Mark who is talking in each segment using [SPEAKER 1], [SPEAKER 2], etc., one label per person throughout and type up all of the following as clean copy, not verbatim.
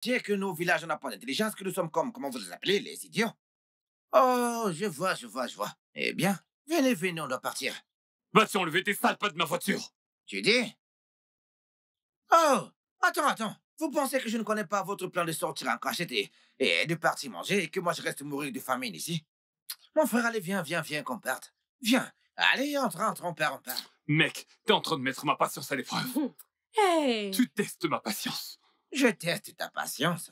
[SPEAKER 1] C'est que nos villages n'ont pas d'intelligence, que nous sommes comme, comment vous les appelez, les idiots. Oh, je vois. Eh bien, venez, on doit partir.
[SPEAKER 2] Vas-tu enlever tes sales pas de ma voiture?
[SPEAKER 1] Tu dis? Oh, attends. Vous pensez que je ne connais pas votre plan de sortir en cachette et de partir manger et que moi je reste mourir de famine ici? Mon frère, allez, viens, qu'on parte. Viens. Allez, entre, on part.
[SPEAKER 2] Mec, t'es en train de mettre ma patience à l'épreuve.
[SPEAKER 3] Hey!
[SPEAKER 2] Tu testes ma patience.
[SPEAKER 1] Je teste ta patience.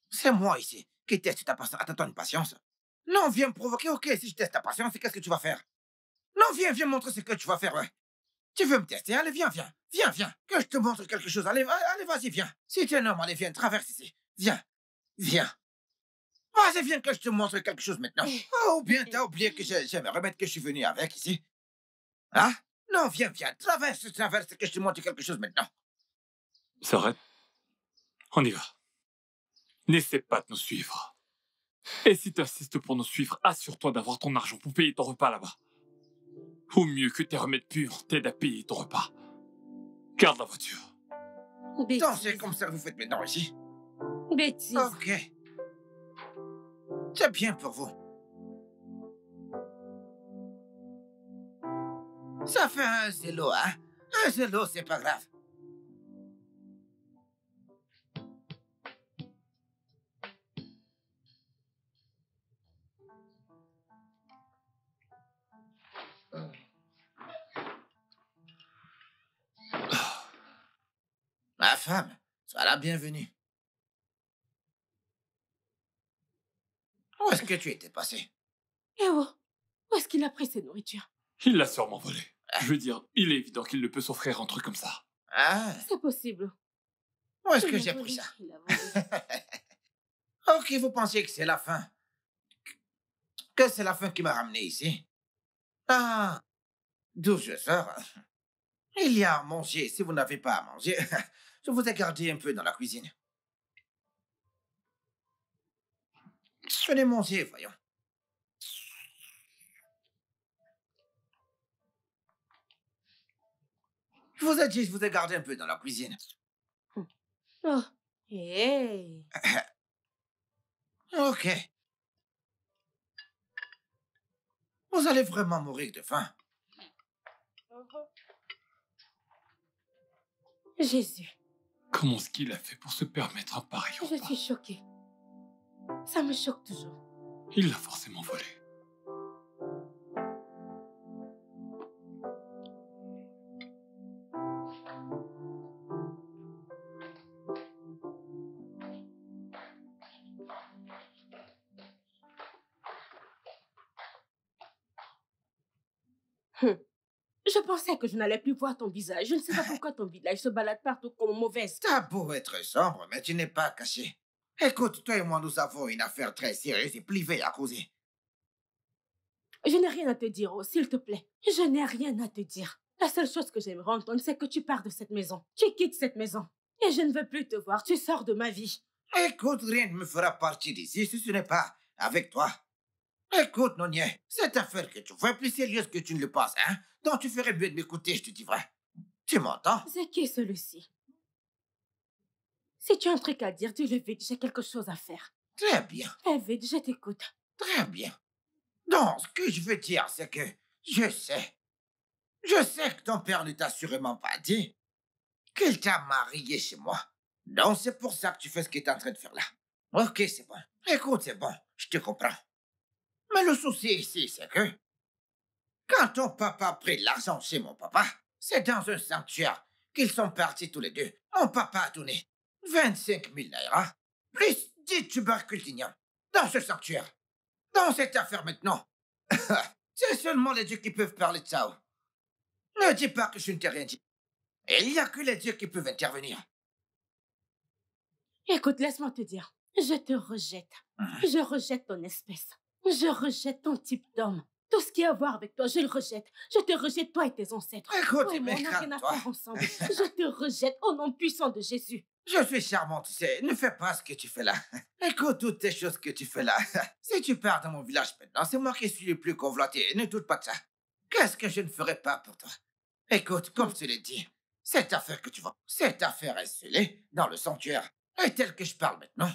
[SPEAKER 1] C'est moi ici qui teste ta patience. Attends, une patience. Non, viens me provoquer, ok, si je teste ta patience, qu'est-ce que tu vas faire? Non, viens montrer ce que tu vas faire, ouais. Tu veux me tester? Allez, viens, que je te montre quelque chose. Allez, vas-y, viens. Si tu es un homme, allez, viens, traverse ici. Viens. Vas-y, viens que je te montre quelque chose maintenant. Oh, ou bien t'as oublié que j'aime remettre que je suis venu avec ici. Hein? Non, viens, traverse, que je te montre quelque chose maintenant.
[SPEAKER 2] S'arrête. On y va. N'essaie pas de nous suivre. Et si t'insistes pour nous suivre, assure-toi d'avoir ton argent pour payer ton repas là-bas. Ou mieux que tes remèdes purs t'aident à payer ton repas. Garde la voiture.
[SPEAKER 1] Non, c'est comme ça que vous faites maintenant ici.
[SPEAKER 3] Bêtise.
[SPEAKER 1] Ok. C'est bien pour vous. Ça fait un zélo, hein? Un zélo, c'est pas grave. Ma femme, sois la bienvenue. Où est-ce que tu étais passé?
[SPEAKER 3] Eh oh, où est-ce qu'il a pris ses nourritures?
[SPEAKER 2] Il l'a sûrement volé. Je veux dire, il est évident qu'il ne peut s'offrir un truc comme ça.
[SPEAKER 1] Ah,
[SPEAKER 3] C'est possible.
[SPEAKER 1] où est-ce
[SPEAKER 3] Il
[SPEAKER 1] que
[SPEAKER 3] a
[SPEAKER 1] j'ai
[SPEAKER 3] volé,
[SPEAKER 1] pris ça?
[SPEAKER 3] il a volé.
[SPEAKER 1] Ok, vous pensiez que c'est la fin. Que c'est la fin qui m'a ramené ici. Ah, d'où je sors. Il y a à manger. Si vous n'avez pas à manger, je vous ai gardé un peu dans la cuisine. Venez manger, voyons. Je vous ai dit, je vous ai gardé un peu dans la cuisine.
[SPEAKER 3] Oh, hey.
[SPEAKER 1] Ok. Vous allez vraiment mourir de faim.
[SPEAKER 3] Jésus,
[SPEAKER 2] Comment est-ce qu'il a fait pour se permettre un pareil
[SPEAKER 3] je
[SPEAKER 2] repas?
[SPEAKER 3] suis choquée. Ça me choque toujours.
[SPEAKER 2] Il l'a forcément volé.
[SPEAKER 3] Hum. Je pensais que je n'allais plus voir ton visage. Je ne sais pas pourquoi ton visage se balade partout comme mauvaise.
[SPEAKER 1] T'as beau être sombre, mais tu n'es pas caché. Écoute, toi et moi, nous avons une affaire très sérieuse et privée à causer.
[SPEAKER 3] Je n'ai rien à te dire, oh, s'il te plaît. Je n'ai rien à te dire. La seule chose que j'aimerais entendre, c'est que tu pars de cette maison. Tu quittes cette maison. Et je ne veux plus te voir. Tu sors de ma vie.
[SPEAKER 1] Écoute, rien ne me fera partir d'ici si ce n'est pas avec toi. Écoute, Nonier, cette affaire que tu vois est plus sérieuse que tu ne le penses, hein? Donc tu ferais mieux de m'écouter, je te dis vrai. Tu m'entends?
[SPEAKER 3] C'est qui celui-ci? Si tu as un truc à dire, dis-le vite. J'ai quelque chose à faire.
[SPEAKER 1] Très bien,
[SPEAKER 3] Très vite, je t'écoute.
[SPEAKER 1] très bien. Donc, ce que je veux dire, c'est que je sais. Je sais que ton père ne t'a sûrement pas dit qu'il t'a marié chez moi. Donc, c'est pour ça que tu fais ce qu'il est en train de faire là. Ok, c'est bon. Écoute, c'est bon, je te comprends. Mais le souci ici, c'est que quand ton papa a pris l'argent chez mon papa, c'est dans un sanctuaire qu'ils sont partis tous les deux. Mon papa a donné 25 000 naira, plus 10 tubercules d'igname dans ce sanctuaire. Dans cette affaire maintenant, c'est seulement les dieux qui peuvent parler de ça. Ne dis pas que je ne t'ai rien dit. Il n'y a que les dieux qui peuvent intervenir.
[SPEAKER 3] Écoute, laisse-moi te dire. Je te rejette. Je rejette ton espèce. Je rejette ton type d'homme. Tout ce qui a à voir avec toi, je le rejette. Je te rejette, toi et tes ancêtres.
[SPEAKER 1] Écoute,
[SPEAKER 3] Toi et moi, on
[SPEAKER 1] mais
[SPEAKER 3] n'a rien à
[SPEAKER 1] calme-toi.
[SPEAKER 3] faire ensemble. Je te rejette au nom puissant de Jésus.
[SPEAKER 1] Je suis charmante, tu sais. Ne fais pas ce que tu fais là. Écoute toutes tes choses que tu fais là. Si tu pars dans mon village maintenant, c'est moi qui suis le plus convoité. Ne doute pas de ça. Qu'est-ce que je ne ferai pas pour toi? Écoute, comme je te l'ai dit, cette affaire que tu vois, cette affaire est scellée dans le sanctuaire. Et tel que je parle maintenant,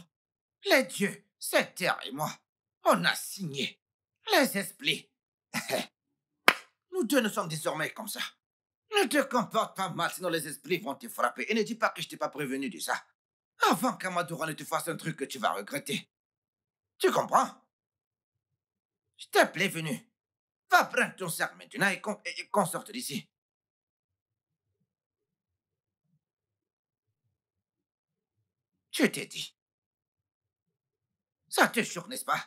[SPEAKER 1] les dieux, cette terre et moi, on a signé. Les esprits. Nous deux nous sommes désormais comme ça. Ne te comporte pas mal, sinon les esprits vont te frapper. Et ne dis pas que je t'ai pas prévenu de ça. Avant qu'Amadora ne te fasse un truc que tu vas regretter. Tu comprends? Je t'ai prévenu. Va prendre ton sac maintenant et qu'on sorte d'ici. Je t'ai dit. Ça te choque, n'est-ce pas?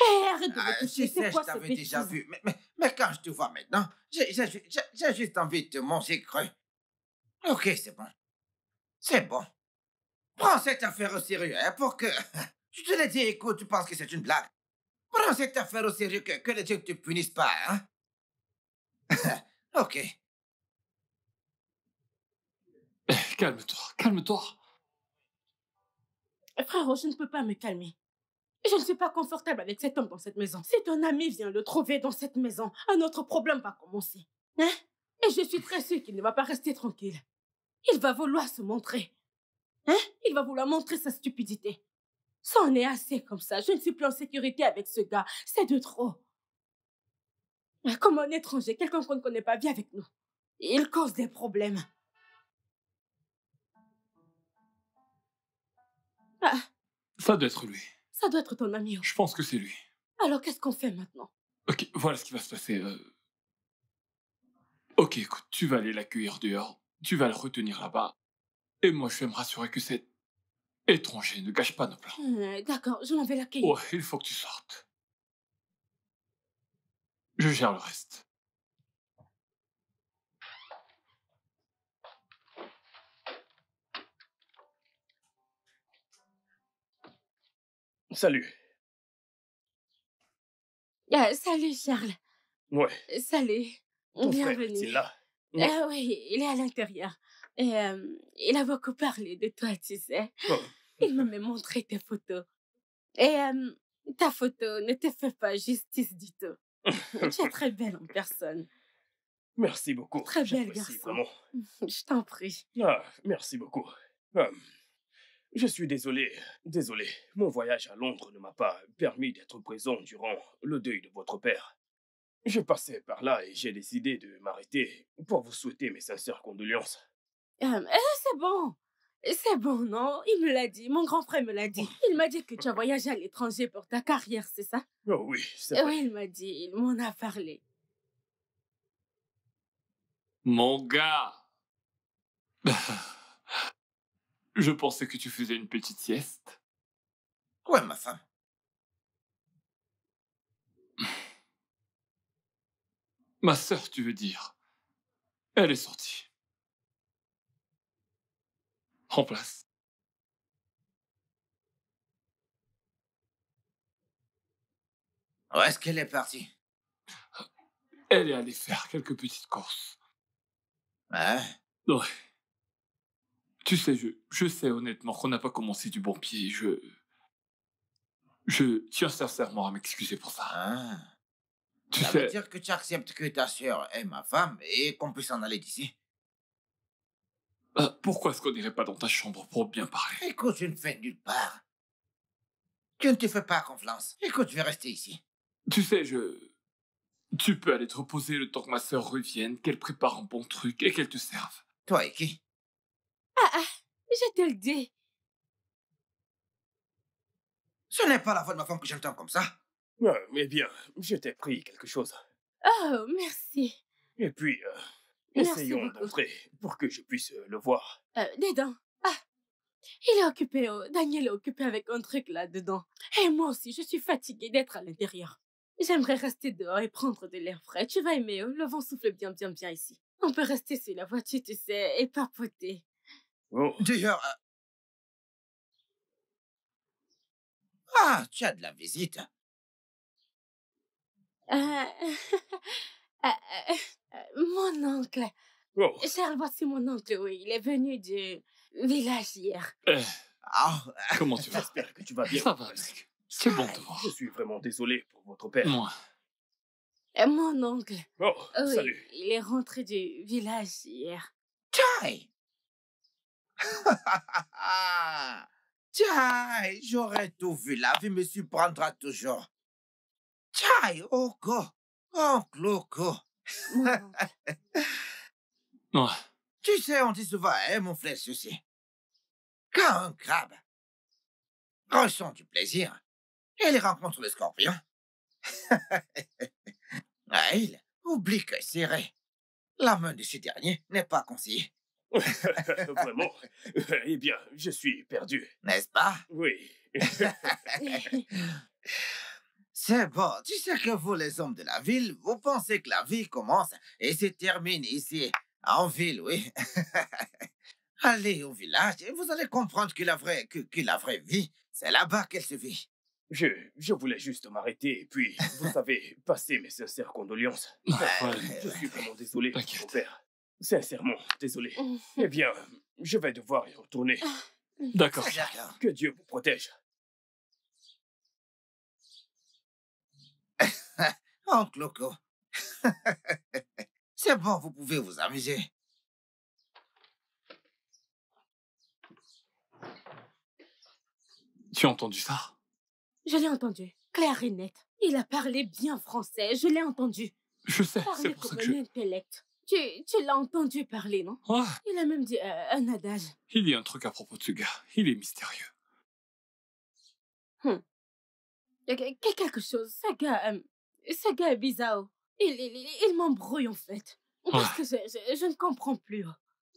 [SPEAKER 3] Hé, arrête de me
[SPEAKER 1] Tu
[SPEAKER 3] toucher,
[SPEAKER 1] sais,
[SPEAKER 3] c'est
[SPEAKER 1] je
[SPEAKER 3] quoi ce
[SPEAKER 1] t'avais déjà
[SPEAKER 3] bêtise?
[SPEAKER 1] vu. Mais quand je te vois maintenant, j'ai juste envie de te manger cru. Ok, c'est bon. C'est bon. Prends cette affaire au sérieux, hein, pour que... Je te l'ai dit, écoute, tu penses que c'est une blague. Prends cette affaire au sérieux, que les dieux ne te punissent pas, hein. Ok.
[SPEAKER 2] Calme-toi, calme-toi.
[SPEAKER 3] Frérot, je ne peux pas me calmer. Je ne suis pas confortable avec cet homme dans cette maison. Si ton ami vient le trouver dans cette maison, un autre problème va commencer. Hein? Et je suis très sûre qu'il ne va pas rester tranquille. Il va vouloir se montrer. Hein? Il va vouloir montrer sa stupidité. Ça en est assez comme ça. Je ne suis plus en sécurité avec ce gars. C'est de trop. Comme un étranger, quelqu'un qu'on ne connaît pas, vient avec nous. Il cause des problèmes. Ah,
[SPEAKER 2] Ça doit être lui.
[SPEAKER 3] ça doit être ton ami.
[SPEAKER 2] Je pense que c'est lui.
[SPEAKER 3] Alors qu'est-ce qu'on fait maintenant?
[SPEAKER 2] Ok, voilà ce qui va se passer. Ok, écoute, tu vas aller l'accueillir dehors. Tu vas le retenir là-bas. Et moi, je vais me rassurer que cet étranger ne gâche pas nos plans.
[SPEAKER 3] D'accord, je m'en vais l'accueillir.
[SPEAKER 2] Ouais, il faut que tu sortes. Je gère le reste.
[SPEAKER 4] Salut.
[SPEAKER 3] Salut Charles.
[SPEAKER 4] Ouais,
[SPEAKER 3] Salut.
[SPEAKER 4] ton frère
[SPEAKER 3] Bienvenue.
[SPEAKER 4] est-il là? Ouais.
[SPEAKER 3] Oui, il est à l'intérieur. Et il a beaucoup parlé de toi, tu sais.
[SPEAKER 4] Oh.
[SPEAKER 3] Il m'a même montré tes photos. Et ta photo ne te fait pas justice du tout. Tu es très belle en personne.
[SPEAKER 4] Merci beaucoup.
[SPEAKER 3] Très belle
[SPEAKER 4] J'apprécie
[SPEAKER 3] garçon.
[SPEAKER 4] vraiment.
[SPEAKER 3] Je t'en prie.
[SPEAKER 4] Ah, merci beaucoup. Je suis désolé. Mon voyage à Londres ne m'a pas permis d'être présent durant le deuil de votre père. Je passais par là et j'ai décidé de m'arrêter pour vous souhaiter mes sincères condoléances.
[SPEAKER 3] C'est bon. C'est bon, non? Il me l'a dit. Mon grand frère me l'a dit. Il m'a dit que tu as voyagé à l'étranger pour ta carrière, c'est ça?
[SPEAKER 4] Oh oui, c'est vrai.
[SPEAKER 3] Oui, il m'a dit. Il m'en a parlé.
[SPEAKER 2] Mon gars. Je pensais que tu faisais une petite sieste.
[SPEAKER 1] Ouais, ma femme.
[SPEAKER 2] Ma sœur, tu veux dire. Elle est sortie. En place.
[SPEAKER 1] Où est-ce qu'elle est partie?
[SPEAKER 2] Elle est allée faire quelques petites courses.
[SPEAKER 1] Hein?
[SPEAKER 2] Ouais. Tu sais, je sais honnêtement qu'on n'a pas commencé du bon pied. Je tiens sincèrement à m'excuser pour ça.
[SPEAKER 1] Ah.
[SPEAKER 2] Tu
[SPEAKER 1] Ça veut
[SPEAKER 2] sais,
[SPEAKER 1] dire que tu acceptes que ta sœur est ma femme et qu'on puisse en aller d'ici.
[SPEAKER 2] pourquoi est-ce qu'on n'irait pas dans ta chambre pour bien parler?
[SPEAKER 1] Écoute, je ne fais nulle part. Tu ne te fais pas confiance. Écoute, je vais rester ici.
[SPEAKER 2] Tu sais, tu peux aller te reposer le temps que ma sœur revienne, qu'elle prépare un bon truc et qu'elle te serve.
[SPEAKER 1] Toi et qui?
[SPEAKER 3] Je te le dis.
[SPEAKER 1] Ce n'est pas la voix de ma femme que j'entends comme ça.
[SPEAKER 4] Eh bien, je t'ai pris quelque chose.
[SPEAKER 3] Oh, merci.
[SPEAKER 4] Et puis,
[SPEAKER 3] Merci
[SPEAKER 4] essayons
[SPEAKER 3] beaucoup.
[SPEAKER 4] d'entrer pour que je puisse le voir.
[SPEAKER 3] Dedans. Il est occupé. Daniel est occupé avec un truc là-dedans. Et moi aussi, je suis fatiguée d'être à l'intérieur. J'aimerais rester dehors et prendre de l'air frais. Tu vas aimer, le vent souffle bien, bien, bien ici. On peut rester sur la voiture, tu sais, et papoter.
[SPEAKER 4] Oh,
[SPEAKER 1] D'ailleurs... Ah, tu as de la visite.
[SPEAKER 3] Euh, mon oncle.
[SPEAKER 4] oh,
[SPEAKER 3] Charles, voici mon oncle, oui. Il est venu du village hier.
[SPEAKER 1] Ah,
[SPEAKER 2] Comment tu vas?
[SPEAKER 4] j'espère que tu vas bien.
[SPEAKER 2] Ça va, mec. C'est bon de te voir.
[SPEAKER 4] Je suis vraiment désolé pour votre père.
[SPEAKER 2] Moi,
[SPEAKER 3] Mon oncle.
[SPEAKER 4] Oh,
[SPEAKER 3] Oui,
[SPEAKER 4] salut.
[SPEAKER 3] il est rentré du village hier.
[SPEAKER 1] Tchai! Tchai! J'aurais tout vu. La vie me surprendra toujours. Tchai! Oko! Oncle Oko!
[SPEAKER 3] Mon oncle.
[SPEAKER 2] Ouais.
[SPEAKER 1] Tu sais, on dit souvent, hein, mon frère, ceci. Quand un crabe ressent du plaisir, il rencontre le scorpion. Ah, il oublie que serrer la main de ce dernier n'est pas conseillé,
[SPEAKER 4] Vraiment? Eh bien, je suis perdu.
[SPEAKER 1] n'est-ce pas?
[SPEAKER 4] Oui.
[SPEAKER 1] C'est bon, tu sais que vous, les hommes de la ville, vous pensez que la vie commence et se termine ici, en ville, oui. Allez au village et vous allez comprendre que la vraie vie, c'est là-bas qu'elle se vit.
[SPEAKER 4] Je voulais juste m'arrêter et puis, vous savez, passer mes sincères condoléances.
[SPEAKER 2] Ouais.
[SPEAKER 4] Je suis vraiment désolé,
[SPEAKER 2] T'inquiète.
[SPEAKER 4] mon père. Sincèrement, désolé. Eh bien, je vais devoir y retourner.
[SPEAKER 2] D'accord.
[SPEAKER 1] D'accord.
[SPEAKER 4] Que Dieu vous protège.
[SPEAKER 1] Oncle Loco. C'est bon, vous pouvez vous amuser.
[SPEAKER 2] Tu as entendu ça?
[SPEAKER 3] Je l'ai entendu, clair et net. Il a parlé bien français, je l'ai entendu.
[SPEAKER 2] Je sais, c'est
[SPEAKER 3] Parler
[SPEAKER 2] pour ça
[SPEAKER 3] comme
[SPEAKER 2] que
[SPEAKER 3] un intellect. Tu l'as entendu parler, non?
[SPEAKER 2] Ouais.
[SPEAKER 3] Il a même dit un adage.
[SPEAKER 2] Il y a un truc à propos de ce gars. Il est mystérieux.
[SPEAKER 3] Quelque chose. Ce gars est bizarre. Il m'embrouille, en fait. Parce que je ne comprends plus.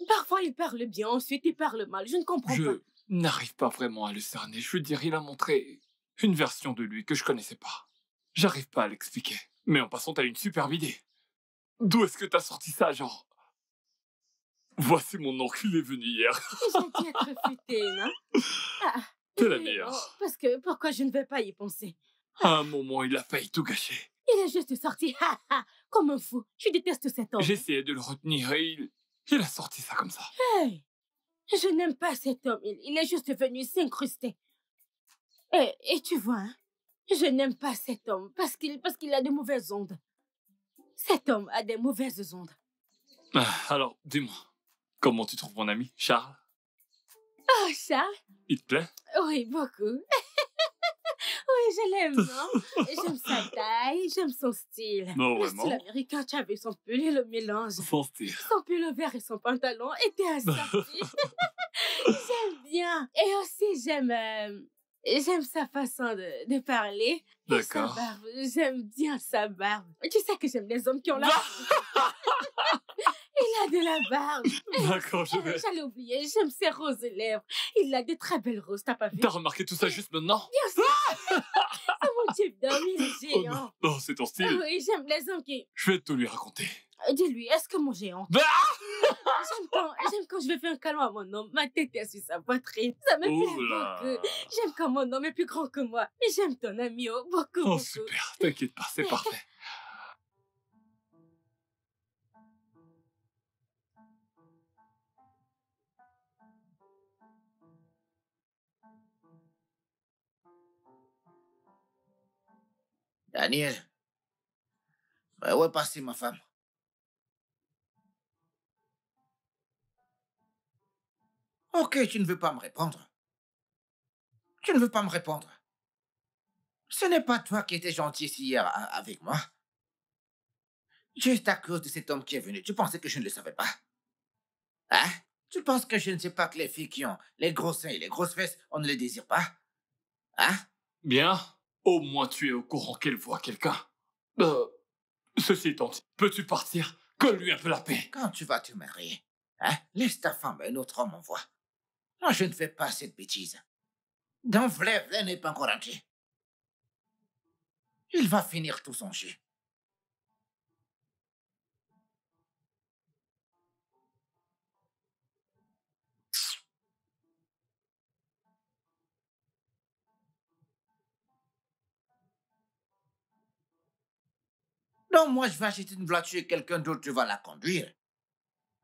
[SPEAKER 3] Parfois, il parle bien, ensuite, il parle mal. Je ne comprends pas.
[SPEAKER 2] Je n'arrive pas vraiment à le cerner. Je veux dire, il a montré une version de lui que je connaissais pas. J'arrive pas à l'expliquer. Mais en passant, t'as une superbe idée. D'où est-ce que t'as sorti ça, genre? Voici mon oncle, il est venu hier.
[SPEAKER 3] J'ai dû être futé, non?
[SPEAKER 2] T'es la
[SPEAKER 3] Oui,
[SPEAKER 2] meilleure.
[SPEAKER 3] non, parce que pourquoi je ne vais pas y penser?
[SPEAKER 2] À un moment, il a failli tout gâcher.
[SPEAKER 3] Il est juste sorti, comme un fou. Je déteste cet homme.
[SPEAKER 2] J'essayais de le retenir et il a sorti ça comme ça.
[SPEAKER 3] Hey, je n'aime pas cet homme. Il est juste venu s'incruster. Et tu vois, hein, je n'aime pas cet homme parce qu'il a de mauvaises ondes. Cet homme a des mauvaises ondes.
[SPEAKER 2] Alors, dis-moi, comment tu trouves mon ami, Charles?
[SPEAKER 3] Oh, Charles?
[SPEAKER 2] Il te plaît?
[SPEAKER 3] Oui, beaucoup. Oui, je l'aime, non? J'aime sa taille, j'aime son style.
[SPEAKER 2] Non,
[SPEAKER 3] Le
[SPEAKER 2] vraiment?
[SPEAKER 3] style américain, tu as vu son pull et le mélange.
[SPEAKER 2] Son style.
[SPEAKER 3] Son pull vert et son pantalon étaient assortis. J'aime bien. Et aussi, j'aime sa façon de parler. Et sa
[SPEAKER 2] D'accord.
[SPEAKER 3] barbe. J'aime bien sa barbe. Tu sais que j'aime les hommes qui ont la barbe. Il a de la barbe.
[SPEAKER 2] D'accord, je vais.
[SPEAKER 3] J'allais oublier, j'aime ses roses lèvres. Il a de très belles roses, t'as pas vu?
[SPEAKER 2] T'as remarqué tout ça juste maintenant?
[SPEAKER 3] C'est mon type d'homme, il est
[SPEAKER 2] Oh non,
[SPEAKER 3] géant.
[SPEAKER 2] non, c'est ton style.
[SPEAKER 3] Oui, j'aime les hommes qui...
[SPEAKER 2] Je vais tout lui raconter.
[SPEAKER 3] Dis-lui, est-ce que mon géant...
[SPEAKER 2] Bah
[SPEAKER 3] J'aime quand je vais faire un câlin à mon homme, ma tête est sur sa poitrine. Ça me
[SPEAKER 2] Oh
[SPEAKER 3] plaît
[SPEAKER 2] là.
[SPEAKER 3] beaucoup. J'aime quand mon homme est plus grand que moi. Et j'aime ton ami, oh, beaucoup,
[SPEAKER 2] Oh,
[SPEAKER 3] beaucoup.
[SPEAKER 2] super. T'inquiète pas, c'est parfait.
[SPEAKER 1] Daniel, où est passée ma femme? Ok, tu ne veux pas me répondre. Tu ne veux pas me répondre. Ce n'est pas toi qui étais gentil ici hier avec moi. Juste à cause de cet homme qui est venu, tu pensais que je ne le savais pas? Hein? Tu penses que je ne sais pas que les filles qui ont les gros seins et les grosses fesses, on ne les désire pas? Hein?
[SPEAKER 2] Bien. Au moins tu es au courant qu'elle voit quelqu'un. Ceci étant dit, peux-tu partir? Colle-lui un peu la paix.
[SPEAKER 1] Quand tu vas te marier, hein? Laisse ta femme et un autre homme en voie. Moi, je ne fais pas cette bêtise. Dans Vlé n'est pas encore entier. Il va finir tout son jus. Donc, moi, je vais acheter une voiture et quelqu'un d'autre va la conduire.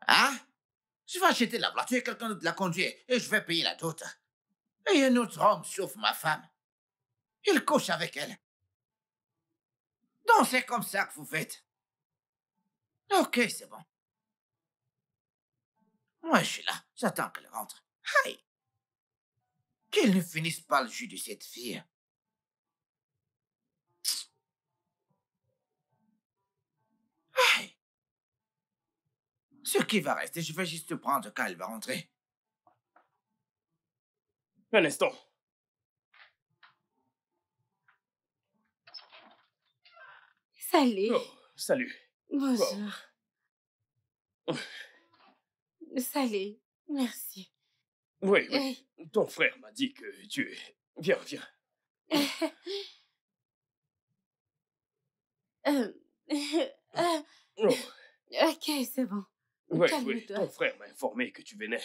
[SPEAKER 1] Hein? Je vais acheter la voiture et quelqu'un d'autre la conduire et je vais payer la dot. Et un autre homme chauffe ma femme. Il couche avec elle. Donc, c'est comme ça que vous faites. Ok, c'est bon. Moi, je suis là. J'attends qu'elle rentre. Aïe! Qu'elle ne finisse pas le jus de cette fille. Aïe! Ce qui va rester, je vais juste prendre quand elle va rentrer.
[SPEAKER 4] Un instant.
[SPEAKER 3] Salut.
[SPEAKER 4] Oh, salut.
[SPEAKER 3] Bonjour. Salut. Merci.
[SPEAKER 4] Oui, oui. Ton frère m'a dit que tu... Viens, viens.
[SPEAKER 3] Euh,
[SPEAKER 4] Oh,
[SPEAKER 3] ok, c'est bon.
[SPEAKER 4] oui, oui.
[SPEAKER 3] Calme-toi.
[SPEAKER 4] Ton frère m'a informé que tu venais.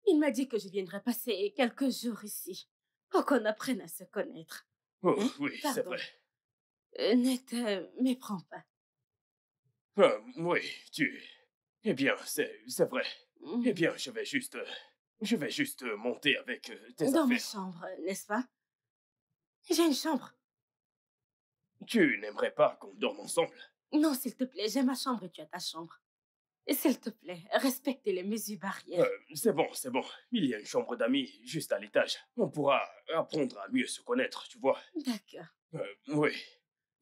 [SPEAKER 3] Il m'a dit que je viendrais passer quelques jours ici pour qu'on apprenne à se connaître.
[SPEAKER 4] Oh,
[SPEAKER 3] Hein?
[SPEAKER 4] oui, c'est
[SPEAKER 3] Pardon.
[SPEAKER 4] vrai.
[SPEAKER 3] Ne te méprends pas.
[SPEAKER 4] Oui, tu... Eh bien, c'est vrai. Eh bien, je vais juste monter avec tes
[SPEAKER 3] Dans ma
[SPEAKER 4] affaires.
[SPEAKER 3] chambre, n'est-ce pas? J'ai une chambre.
[SPEAKER 4] Tu n'aimerais pas qu'on dorme ensemble?
[SPEAKER 3] Non, s'il te plaît, j'ai ma chambre et tu as ta chambre. Et s'il te plaît, respecte les mesures barrières.
[SPEAKER 4] C'est bon, c'est bon. Il y a une chambre d'amis juste à l'étage. On pourra apprendre à mieux se connaître, tu vois.
[SPEAKER 3] D'accord.
[SPEAKER 4] Oui.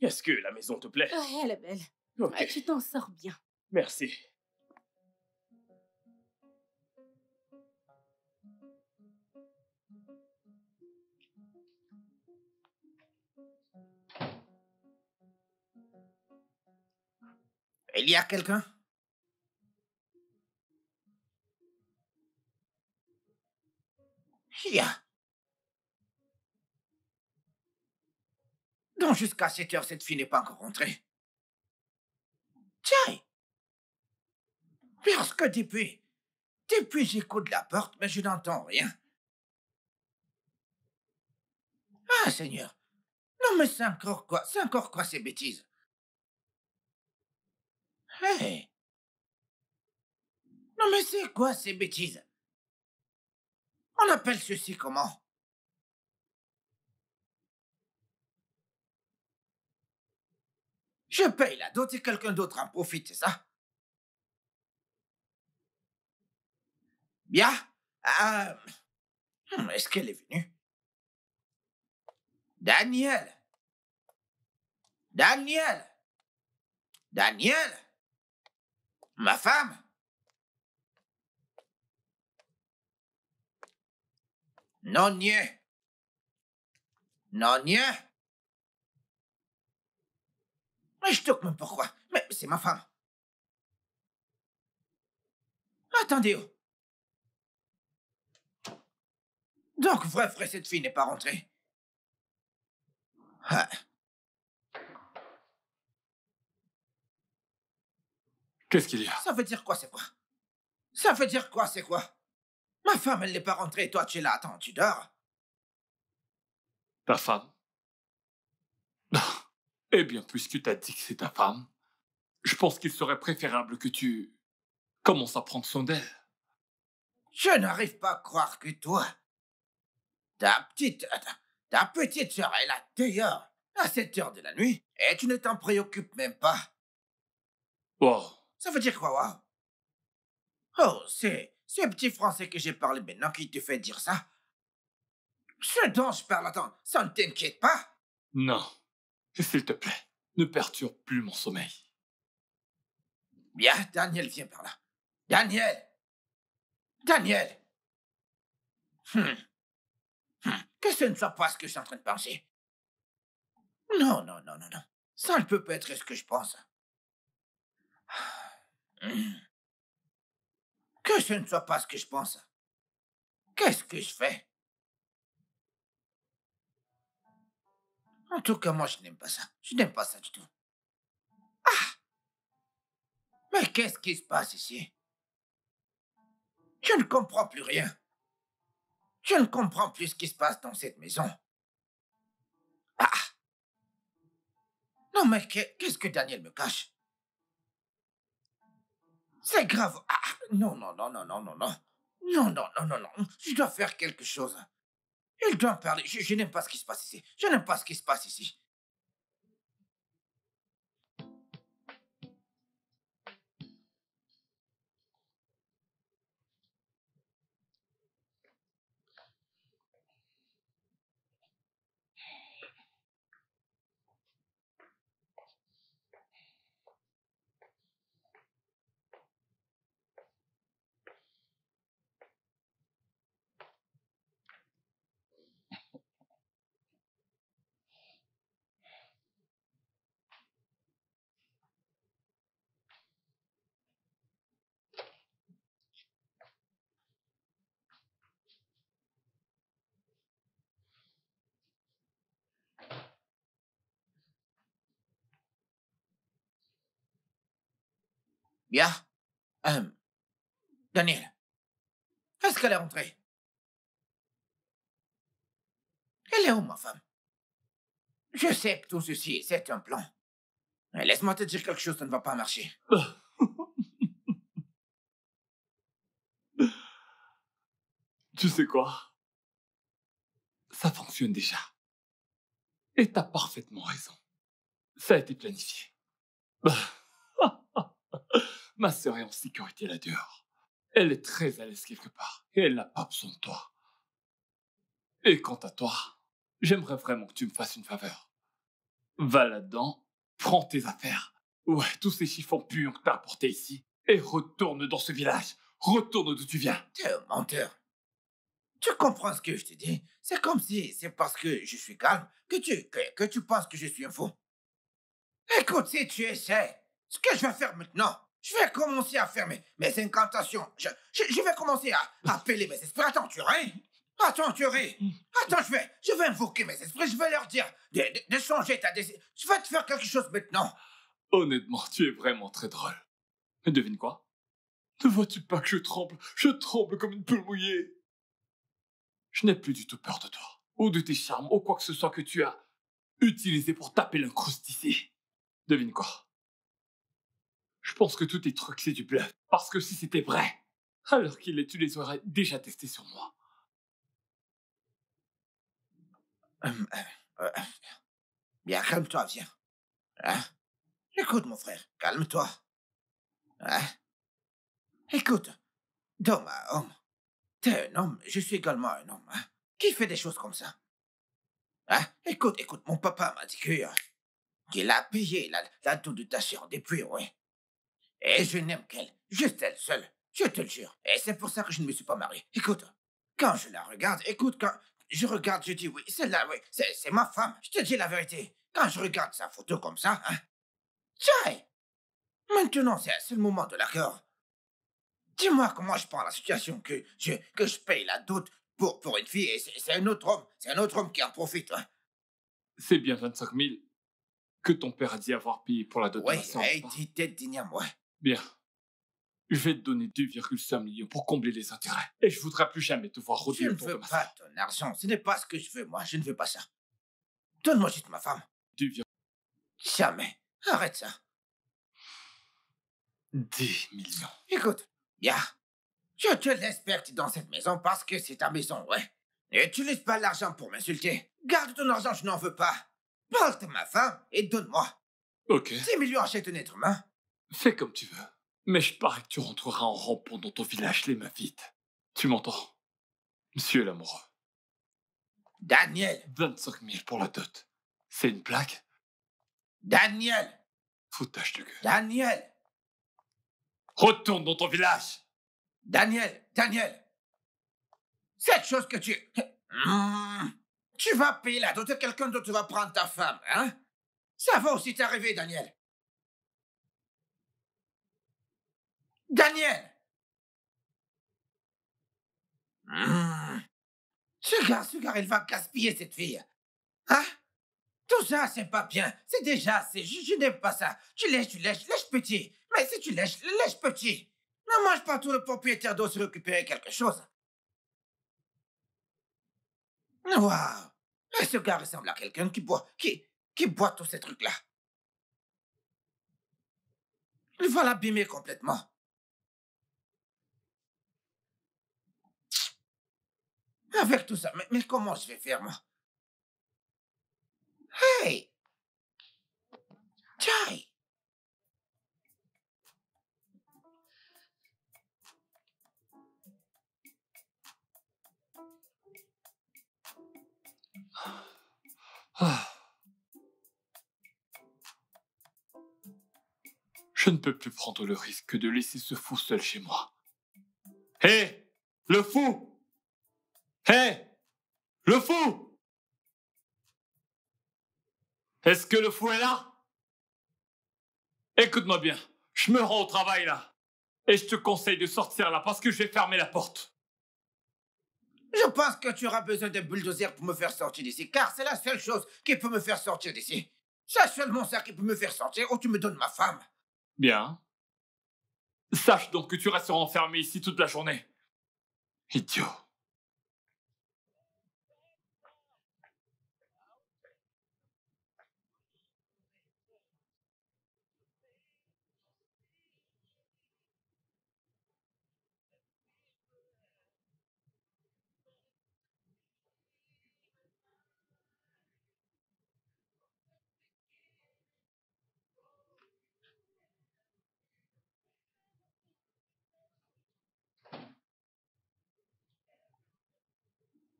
[SPEAKER 4] Est-ce que la maison te plaît?
[SPEAKER 3] Ouais, elle est belle.
[SPEAKER 4] Ok,
[SPEAKER 3] Tu t'en sors bien.
[SPEAKER 4] merci.
[SPEAKER 1] Il y a quelqu'un? Il y a. Donc jusqu'à 7 heures, cette fille n'est pas encore rentrée. Tiens! Parce que depuis j'écoute la porte, mais je n'entends rien. Ah, Seigneur. Non, mais c'est encore quoi? C'est encore quoi ces bêtises? Hey! Non, mais c'est quoi ces bêtises? On appelle ceci comment? Je paye la dot et quelqu'un d'autre en profite, c'est ça? Bien. Est-ce qu'elle est venue? Daniel! Daniel! Daniel! Ma femme? Non, niais. Non, niais. Mais je toque, mais pourquoi? Mais c'est ma femme. Attendez. Oh. Donc, vrai, cette fille n'est pas rentrée. Ah.
[SPEAKER 2] Qu'est-ce qu'il y a?
[SPEAKER 1] Ça veut dire quoi, c'est quoi? Ça veut dire quoi, c'est quoi? Ma femme, elle n'est pas rentrée et toi, tu es là. Attends, tu dors?
[SPEAKER 2] Ta femme? Eh bien, puisque tu as dit que c'est ta femme, je pense qu'il serait préférable que tu commences à prendre soin d'elle.
[SPEAKER 1] Je n'arrive pas à croire que toi, ta petite sœur est là dehors à 7 heures de la nuit et tu ne t'en préoccupes même pas.
[SPEAKER 2] Wow.
[SPEAKER 1] Ça veut dire quoi, wow? Oh, c'est ce petit français que j'ai parlé maintenant qui te fait dire ça. Ce dont je parle, attends, ça ne t'inquiète pas?
[SPEAKER 2] Non. S'il te plaît, ne perturbe plus mon sommeil.
[SPEAKER 1] Bien, Daniel, viens par là. Daniel! Daniel! Que ce ne soit pas ce que je suis en train de penser. Non, non, non, non, non. Ça ne peut pas être ce que je pense. Que ce ne soit pas ce que je pense. Qu'est-ce que je fais? En tout cas, moi, je n'aime pas ça. Je n'aime pas ça du tout. Ah! Mais qu'est-ce qui se passe ici? Je ne comprends plus rien. Je ne comprends plus ce qui se passe dans cette maison. Ah! Non, mais qu'est-ce que Daniel me cache? C'est grave. Ah! Non, non, non, non, non, non, non. Non, non, non, non, non. Je dois faire quelque chose. Il doit en parler. Je n'aime pas ce qui se passe ici. Je n'aime pas ce qui se passe ici. Bien. Daniel, est-ce qu'elle est rentrée? Elle est où, ma femme? Je sais que tout ceci, c'est un plan. Mais laisse-moi te dire quelque chose, ça ne va pas marcher.
[SPEAKER 2] Tu sais quoi? Ça fonctionne déjà. Et t'as parfaitement raison. Ça a été planifié. Ma sœur est en sécurité là dehors. Elle est très à l'aise quelque part. Et elle n'a pas besoin de toi. Et quant à toi, j'aimerais vraiment que tu me fasses une faveur. Va là-dedans, prends tes affaires. Ouais, tous ces chiffons puants que t'as apportés ici. Et retourne dans ce village. Retourne d'où tu viens.
[SPEAKER 1] T'es un menteur. Tu comprends ce que je te dis? C'est comme si c'est parce que je suis calme que tu penses que je suis un fou. Écoute, si tu essaies, ce que je vais faire maintenant, je vais commencer à faire mes incantations. Je vais commencer à appeler mes esprits. Attends, tu ris? Attends, tu ris? Attends, je vais invoquer mes esprits. Je vais leur dire de changer ta décision. Je vais te faire quelque chose maintenant.
[SPEAKER 2] Honnêtement, tu es vraiment très drôle. Mais devine quoi? Ne vois-tu pas que je tremble? Je tremble comme une poule mouillée. Je n'ai plus du tout peur de toi, ou de tes charmes, ou quoi que ce soit que tu as utilisé pour taper l'incruste ici. Devine quoi? Je pense que tous tes trucs, c'est du bluff. Parce que si c'était vrai, alors qu'il est, tu les aurais déjà testés sur moi.
[SPEAKER 1] Bien, calme-toi, viens. Hein? Écoute, mon frère, calme-toi. Hein? Écoute, d'homme à homme, t'es un homme, je suis également un homme, hein, qui fait des choses comme ça. Hein? Écoute, mon papa m'a dit qu'il a payé la dot de ta sœur depuis, oui. Et je n'aime qu'elle, juste elle seule, je te le jure. Et c'est pour ça que je ne me suis pas marié. Écoute, quand je la regarde, quand je regarde, je dis oui, celle-là, oui, c'est ma femme, je te dis la vérité. Quand je regarde sa photo comme ça, hein, tiens, maintenant c'est le moment de l'accord. Dis-moi comment je prends la situation que je paye la dot pour une fille et c'est un autre homme qui en profite, hein.
[SPEAKER 2] C'est bien 25 000 que ton père a dit avoir payé pour la dot de
[SPEAKER 1] Oui,
[SPEAKER 2] ma sœur.
[SPEAKER 1] hey, dit Ted Dignam, ouais.
[SPEAKER 2] Bien. Je vais te donner 2,5 millions pour combler les intérêts. Et je voudrais plus jamais te voir
[SPEAKER 1] Je
[SPEAKER 2] rôder
[SPEAKER 1] ne
[SPEAKER 2] autour de
[SPEAKER 1] veux
[SPEAKER 2] ma
[SPEAKER 1] pas
[SPEAKER 2] sœur.
[SPEAKER 1] ton argent, ce n'est pas ce que je veux, moi, je ne veux pas ça. Donne-moi juste ma femme.
[SPEAKER 2] 2,10
[SPEAKER 1] Jamais. Arrête ça.
[SPEAKER 2] millions.
[SPEAKER 1] Écoute, bien, je te laisse partir dans cette maison parce que c'est ta maison, ouais. N'utilise pas l'argent pour m'insulter. Garde ton argent, je n'en veux pas. Parle de ma femme et donne-moi.
[SPEAKER 2] Ok.
[SPEAKER 1] 10 millions achète un être humain.
[SPEAKER 2] Fais comme tu veux. Mais je parie que tu rentreras en rampant dans ton village les mains vides. Tu m'entends? Monsieur l'amoureux.
[SPEAKER 1] Daniel.
[SPEAKER 2] 25 000 pour la dot. C'est une blague?
[SPEAKER 1] Daniel.
[SPEAKER 2] Foutage de gueule.
[SPEAKER 1] Daniel.
[SPEAKER 2] Retourne dans ton village.
[SPEAKER 1] Daniel. Cette chose que tu vas payer la dot et quelqu'un d'autre va prendre ta femme, hein? Ça va aussi t'arriver, Daniel. Daniel. Ce gars, il va gaspiller cette fille. Hein? Tout ça, c'est pas bien. C'est déjà assez. Je n'aime pas ça. Tu lèches petit. Mais si tu lèches petit. Ne mange pas tout le propriétaire doit se récupérer quelque chose. Waouh! Et ce gars ressemble à quelqu'un qui boit tous ces trucs-là. Il va l'abîmer complètement. Avec tout ça, mais comment je vais faire, moi? Hey! Chai!
[SPEAKER 2] Ah. Je ne peux plus prendre le risque de laisser ce fou seul chez moi. Hé! Le fou! Hé! Le fou! Est-ce que le fou est là? Écoute-moi bien, je me rends au travail là. Et je te conseille de sortir là parce que je vais fermer la porte.
[SPEAKER 1] Je pense que tu auras besoin d'un bulldozer pour me faire sortir d'ici, car c'est la seule chose qui peut me faire sortir d'ici. C'est seulement ça qui peut me faire sortir ou tu me donnes ma femme.
[SPEAKER 2] Bien. Sache donc que tu resteras enfermé ici toute la journée. Idiot.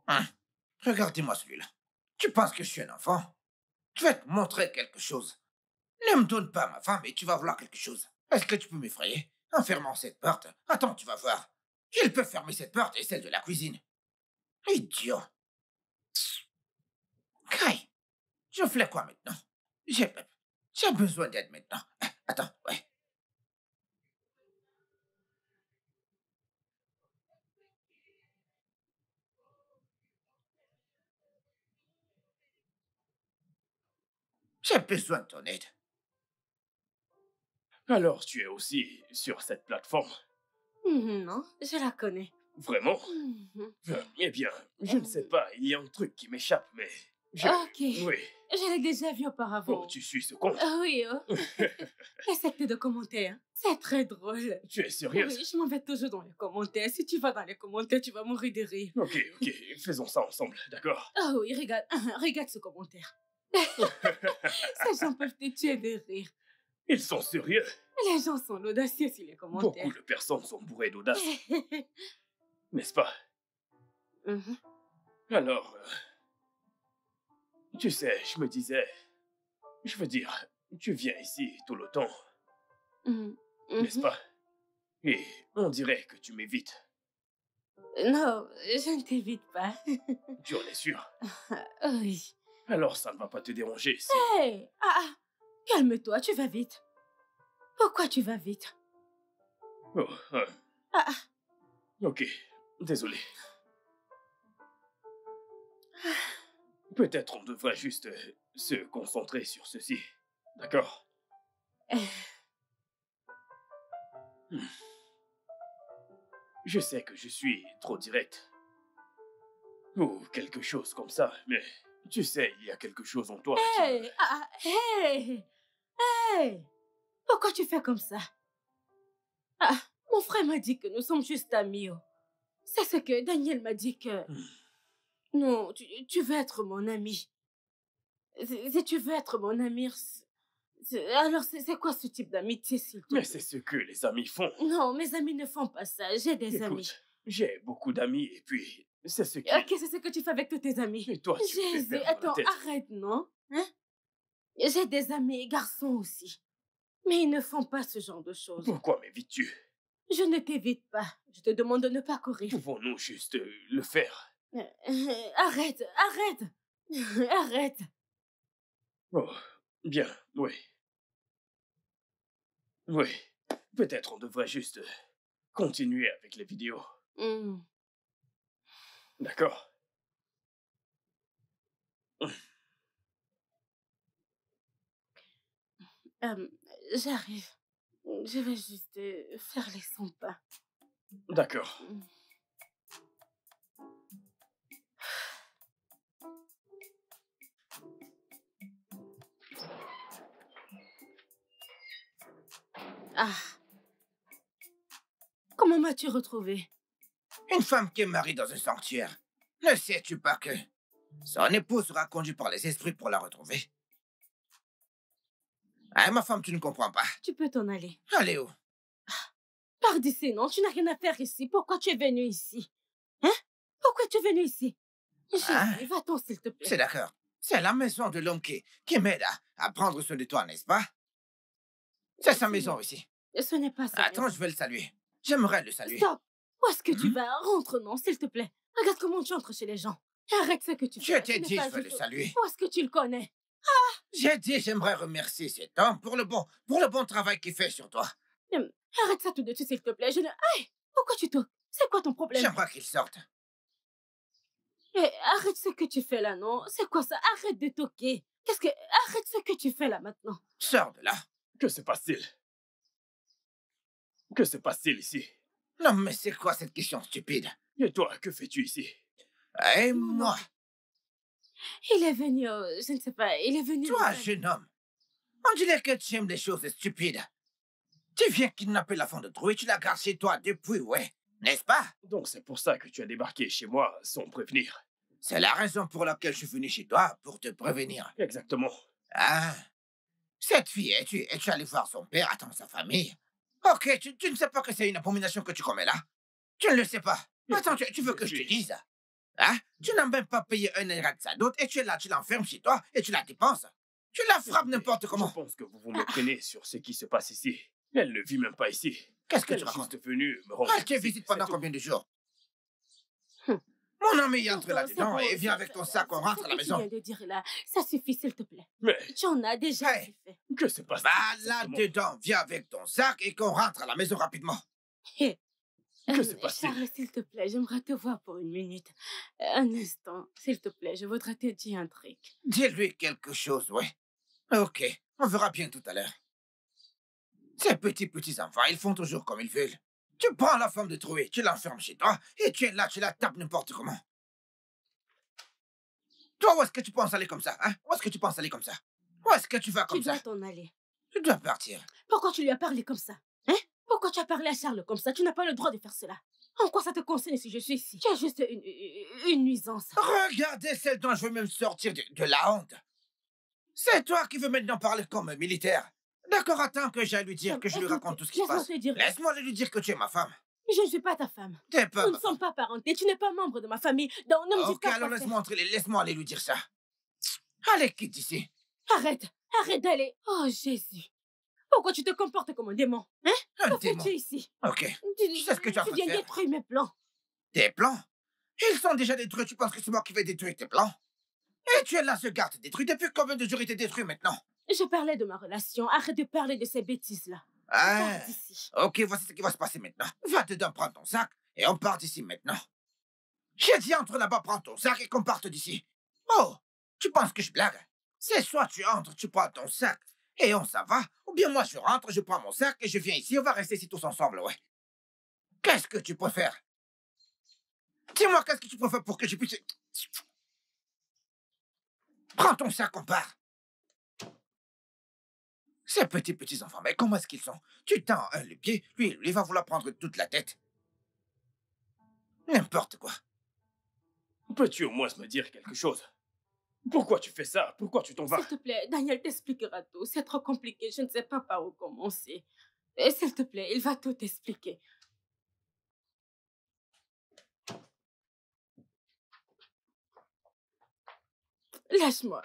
[SPEAKER 1] Hein? Regardez-moi celui-là. Tu penses que je suis un enfant? Je vais te montrer quelque chose. Ne me donne pas ma femme et tu vas vouloir quelque chose. Est-ce que tu peux m'effrayer en fermant cette porte? Attends, tu vas voir. Il peut fermer cette porte et celle de la cuisine. Idiot. Kai, je fais quoi maintenant? J'ai j'ai besoin d'aide maintenant. Attends, ouais. J'ai besoin de ton aide.
[SPEAKER 4] Alors, tu es aussi sur cette plateforme?
[SPEAKER 3] Non, je la connais.
[SPEAKER 4] Vraiment?
[SPEAKER 3] Mhm.
[SPEAKER 4] Eh bien, je ne sais pas, il y a un truc qui m'échappe, mais...
[SPEAKER 3] Ok.
[SPEAKER 4] Oui.
[SPEAKER 3] Je l'ai déjà vu
[SPEAKER 4] Oh,
[SPEAKER 3] auparavant.
[SPEAKER 4] tu suis ce compte?
[SPEAKER 3] Oui, oh. Accepte de commenter. Hein. C'est très drôle.
[SPEAKER 4] Tu es sérieuse?
[SPEAKER 3] Oui, je m'en vais toujours dans les commentaires. Si tu vas dans les commentaires, tu vas mourir de rire.
[SPEAKER 4] Ok, faisons ça ensemble, d'accord?
[SPEAKER 3] Ah oui, regarde, regarde ce commentaire. Ces gens peuvent te tuer de rire.
[SPEAKER 4] Ils sont sérieux?
[SPEAKER 3] Les gens sont audacieux sur les commentaires.
[SPEAKER 4] Beaucoup de personnes sont bourrées d'audace, n'est-ce pas?
[SPEAKER 3] Mhm.
[SPEAKER 4] Alors, tu sais, je me disais... Je veux dire, tu viens ici tout le temps,
[SPEAKER 3] Mhm.
[SPEAKER 4] n'est-ce pas? Et on dirait que tu m'évites.
[SPEAKER 3] Non, je ne t'évite pas.
[SPEAKER 4] Tu en es sûr?
[SPEAKER 3] Oui.
[SPEAKER 4] Alors ça ne va pas te déranger si...
[SPEAKER 3] Hey, calme-toi, tu vas vite. Pourquoi tu vas vite?
[SPEAKER 4] Oh,
[SPEAKER 3] Ah,
[SPEAKER 4] ok, désolé. Peut-être on devrait juste se concentrer sur ceci, d'accord? Je sais que je suis trop direct. Ou quelque chose comme ça, mais tu sais, il y a quelque chose en toi qui...
[SPEAKER 3] Hey, hey, hey. Pourquoi tu fais comme ça? Mon frère m'a dit que nous sommes juste amis. Oh. C'est ce que Daniel m'a dit que... Non, tu veux être mon ami. Si tu veux être mon ami, alors c'est quoi ce type d'amitié, s'il te plaît?
[SPEAKER 4] Mais c'est ce que les amis font.
[SPEAKER 3] Non, mes amis ne font pas ça. J'ai des amis.
[SPEAKER 4] Écoute, j'ai beaucoup d'amis et puis c'est ce qui...
[SPEAKER 3] Ok, c'est ce que tu fais avec tous tes amis.
[SPEAKER 4] Et toi, tu me fais
[SPEAKER 3] Jésus,
[SPEAKER 4] perdre la
[SPEAKER 3] attends,
[SPEAKER 4] tête.
[SPEAKER 3] arrête, non? Hein? J'ai des amis garçons aussi. Mais ils ne font pas ce genre de choses.
[SPEAKER 4] Pourquoi m'évites-tu?
[SPEAKER 3] Je ne t'évite pas. Je te demande de ne pas courir.
[SPEAKER 4] Pouvons-nous juste le faire?
[SPEAKER 3] Arrête, arrête. Arrête.
[SPEAKER 4] Oh, bien, oui. Oui, peut-être on devrait juste continuer avec les vidéos,
[SPEAKER 3] Hmm.
[SPEAKER 4] d'accord?
[SPEAKER 3] J'arrive. Je vais juste faire les 100 pas.
[SPEAKER 4] D'accord.
[SPEAKER 3] Ah. Comment m'as-tu retrouvé?
[SPEAKER 1] Une femme qui est mariée dans un sanctuaire. Ne sais-tu pas que son épouse sera conduit par les esprits pour la retrouver? Ah, ma femme, tu ne comprends pas.
[SPEAKER 3] Tu peux t'en aller.
[SPEAKER 1] Allez où?
[SPEAKER 3] Pars d'ici, non? Tu n'as rien à faire ici. Pourquoi tu es venu ici? Hein? Pourquoi tu es venu ici? Jésus, va-t'en, s'il te plaît.
[SPEAKER 1] C'est d'accord. C'est la maison de l'homme qui m'aide à prendre soin de toi, n'est-ce pas? C'est sa maison ici.
[SPEAKER 3] Ce n'est pas ça.
[SPEAKER 1] Attends, je vais le saluer. J'aimerais le saluer.
[SPEAKER 3] Stop! Où est-ce que tu vas? Rentre, non, s'il te plaît. Regarde comment tu entres chez les gens. Arrête ce que tu fais.
[SPEAKER 1] Je t'ai dit, je vais le saluer.
[SPEAKER 3] Où est-ce que tu le connais?
[SPEAKER 1] J'ai dit, j'aimerais remercier cet homme pour le bon travail qu'il fait sur toi.
[SPEAKER 3] Arrête ça tout de suite, s'il te plaît. Je ne... Hey! Pourquoi tu toques? C'est quoi ton problème?
[SPEAKER 1] J'aimerais qu'il sorte.
[SPEAKER 3] Hey, arrête ce que tu fais là, non? C'est quoi ça? Arrête de toquer. Arrête ce que tu fais là maintenant.
[SPEAKER 1] Sors de là.
[SPEAKER 4] Que se passe-t-il? Que se passe-t-il ici?
[SPEAKER 1] Non, mais c'est quoi cette question stupide?
[SPEAKER 4] Et toi, que fais-tu ici?
[SPEAKER 1] Et
[SPEAKER 3] Non, non.
[SPEAKER 1] moi,
[SPEAKER 3] Il est venu, je ne sais pas, il est venu...
[SPEAKER 1] toi,
[SPEAKER 3] de-
[SPEAKER 1] jeune homme, on dirait que tu aimes les choses stupides. Tu viens kidnapper la femme de Trou et tu la gardes chez toi depuis, ouais. N'est-ce pas?
[SPEAKER 4] Donc c'est pour ça que tu as débarqué chez moi sans prévenir.
[SPEAKER 1] C'est la raison pour laquelle je suis venu chez toi, pour te prévenir.
[SPEAKER 4] Exactement.
[SPEAKER 1] Ah, cette fille, es-tu allé voir son père, attends, sa famille? Ok, tu ne sais pas que c'est une abomination que tu commets là? Tu ne le sais pas. Attends, tu veux que je te dise? Hein? Tu n'as même pas payé un euro de sa dot et tu es là, tu l'enfermes chez toi et tu la dépenses. Tu la frappes n'importe comment.
[SPEAKER 4] Je pense que vous vous méprenez sur ce qui se passe ici. Elle ne vit même pas ici.
[SPEAKER 1] Qu'est-ce que
[SPEAKER 4] Elle
[SPEAKER 1] tu
[SPEAKER 4] est
[SPEAKER 1] racontes?
[SPEAKER 4] juste venue me rendre
[SPEAKER 1] Elle te
[SPEAKER 4] visite,
[SPEAKER 1] visite
[SPEAKER 4] c'est
[SPEAKER 1] pendant
[SPEAKER 4] tout.
[SPEAKER 1] combien de jours?
[SPEAKER 3] Hum.
[SPEAKER 1] Mon ami entre
[SPEAKER 3] Attends,
[SPEAKER 1] là-dedans
[SPEAKER 3] c'est bon,
[SPEAKER 1] et viens avec ton sac, on rentre à la
[SPEAKER 3] Ce que
[SPEAKER 1] maison.
[SPEAKER 3] tu viens de dire là, ça suffit, s'il te plaît.
[SPEAKER 4] Mais
[SPEAKER 3] Tu en as déjà
[SPEAKER 1] Hey.
[SPEAKER 3] assez fait.
[SPEAKER 4] que se passe-t-il
[SPEAKER 1] Bah
[SPEAKER 4] exactement?
[SPEAKER 1] là-dedans, viens avec ton sac et qu'on rentre à la maison rapidement.
[SPEAKER 4] Que se passe-t-il?
[SPEAKER 3] Charles, s'il te plaît, j'aimerais te voir pour une minute. Un instant, s'il te plaît, je voudrais te dire un truc.
[SPEAKER 1] Dis-lui quelque chose, ouais. Ok, on verra bien tout à l'heure. Ces petits enfants, ils font toujours comme ils veulent. Tu prends la femme de Troué, tu l'enfermes chez toi, et tu es là, tu la tapes n'importe comment. Toi, où est-ce que tu penses aller comme ça, hein? Où est-ce que tu penses aller comme ça? Où est-ce que tu vas
[SPEAKER 3] Tu
[SPEAKER 1] comme
[SPEAKER 3] dois
[SPEAKER 1] ça?
[SPEAKER 3] t'en aller.
[SPEAKER 1] Tu dois partir.
[SPEAKER 3] Pourquoi tu lui as parlé comme ça? Hein? Pourquoi tu as parlé à Charles comme ça? Tu n'as pas le droit de faire cela. En quoi ça te concerne si je suis ici? Tu es juste une nuisance.
[SPEAKER 1] Regardez celle dont je veux même sortir de la honte. C'est toi qui veux maintenant parler comme un militaire. D'accord, attends que j'aille lui dire que je lui
[SPEAKER 3] Écoute,
[SPEAKER 1] raconte tout ce qui se
[SPEAKER 3] laisse-moi
[SPEAKER 1] passe.
[SPEAKER 3] te dire.
[SPEAKER 1] Laisse-moi lui dire que tu es ma femme.
[SPEAKER 3] Je ne suis pas ta femme.
[SPEAKER 1] T'es pas
[SPEAKER 3] Nous
[SPEAKER 1] ma
[SPEAKER 3] ne sommes
[SPEAKER 1] femme.
[SPEAKER 3] pas parentés. Tu n'es pas membre de ma famille. Donc ne me dis
[SPEAKER 1] Ok,
[SPEAKER 3] pas
[SPEAKER 1] alors
[SPEAKER 3] quoi faire.
[SPEAKER 1] laisse-moi aller lui dire ça. Allez, quitte d'ici.
[SPEAKER 3] Arrête. Arrête d'aller. Oh, Jésus. Pourquoi tu te comportes comme un démon? Hein?
[SPEAKER 1] Un
[SPEAKER 3] Que
[SPEAKER 1] démon.
[SPEAKER 3] fais-tu ici?
[SPEAKER 1] Ok.
[SPEAKER 3] Tu
[SPEAKER 1] sais ce que tu es en train de
[SPEAKER 3] viens
[SPEAKER 1] faire.
[SPEAKER 3] détruire mes plans.
[SPEAKER 1] Tes plans? Ils sont déjà détruits. Tu penses que c'est moi qui vais détruire tes plans? Et tu es là, ce garde détruit. Depuis combien de jours il t'est détruit maintenant?
[SPEAKER 3] Je parlais de ma relation. Arrête de parler de ces bêtises-là.
[SPEAKER 1] Ah.
[SPEAKER 3] Pars d'ici.
[SPEAKER 1] Ok, voici ce qui va se passer maintenant. Va dedans, prends ton sac et on part d'ici maintenant. J'ai dit entre là-bas, prends ton sac et qu'on parte d'ici. Oh, tu penses que je blague? C'est soit tu entres, tu prends ton sac et on s'en va, ou bien moi je rentre, je prends mon sac et je viens ici, on va rester ici tous ensemble, ouais. Qu'est-ce que tu préfères? Dis-moi qu'est-ce que tu préfères pour que je puisse... Prends ton sac, on part. Ces petits enfants, mais comment est-ce qu'ils sont? Tu tends un le pied, lui, il va vouloir prendre toute la tête. N'importe quoi.
[SPEAKER 4] Peux-tu au moins me dire quelque chose? Pourquoi tu fais ça? Pourquoi tu t'en vas?
[SPEAKER 3] S'il te plaît, Daniel t'expliquera tout. C'est trop compliqué. Je ne sais pas par où commencer. Et s'il te plaît, il va tout expliquer. Lâche-moi.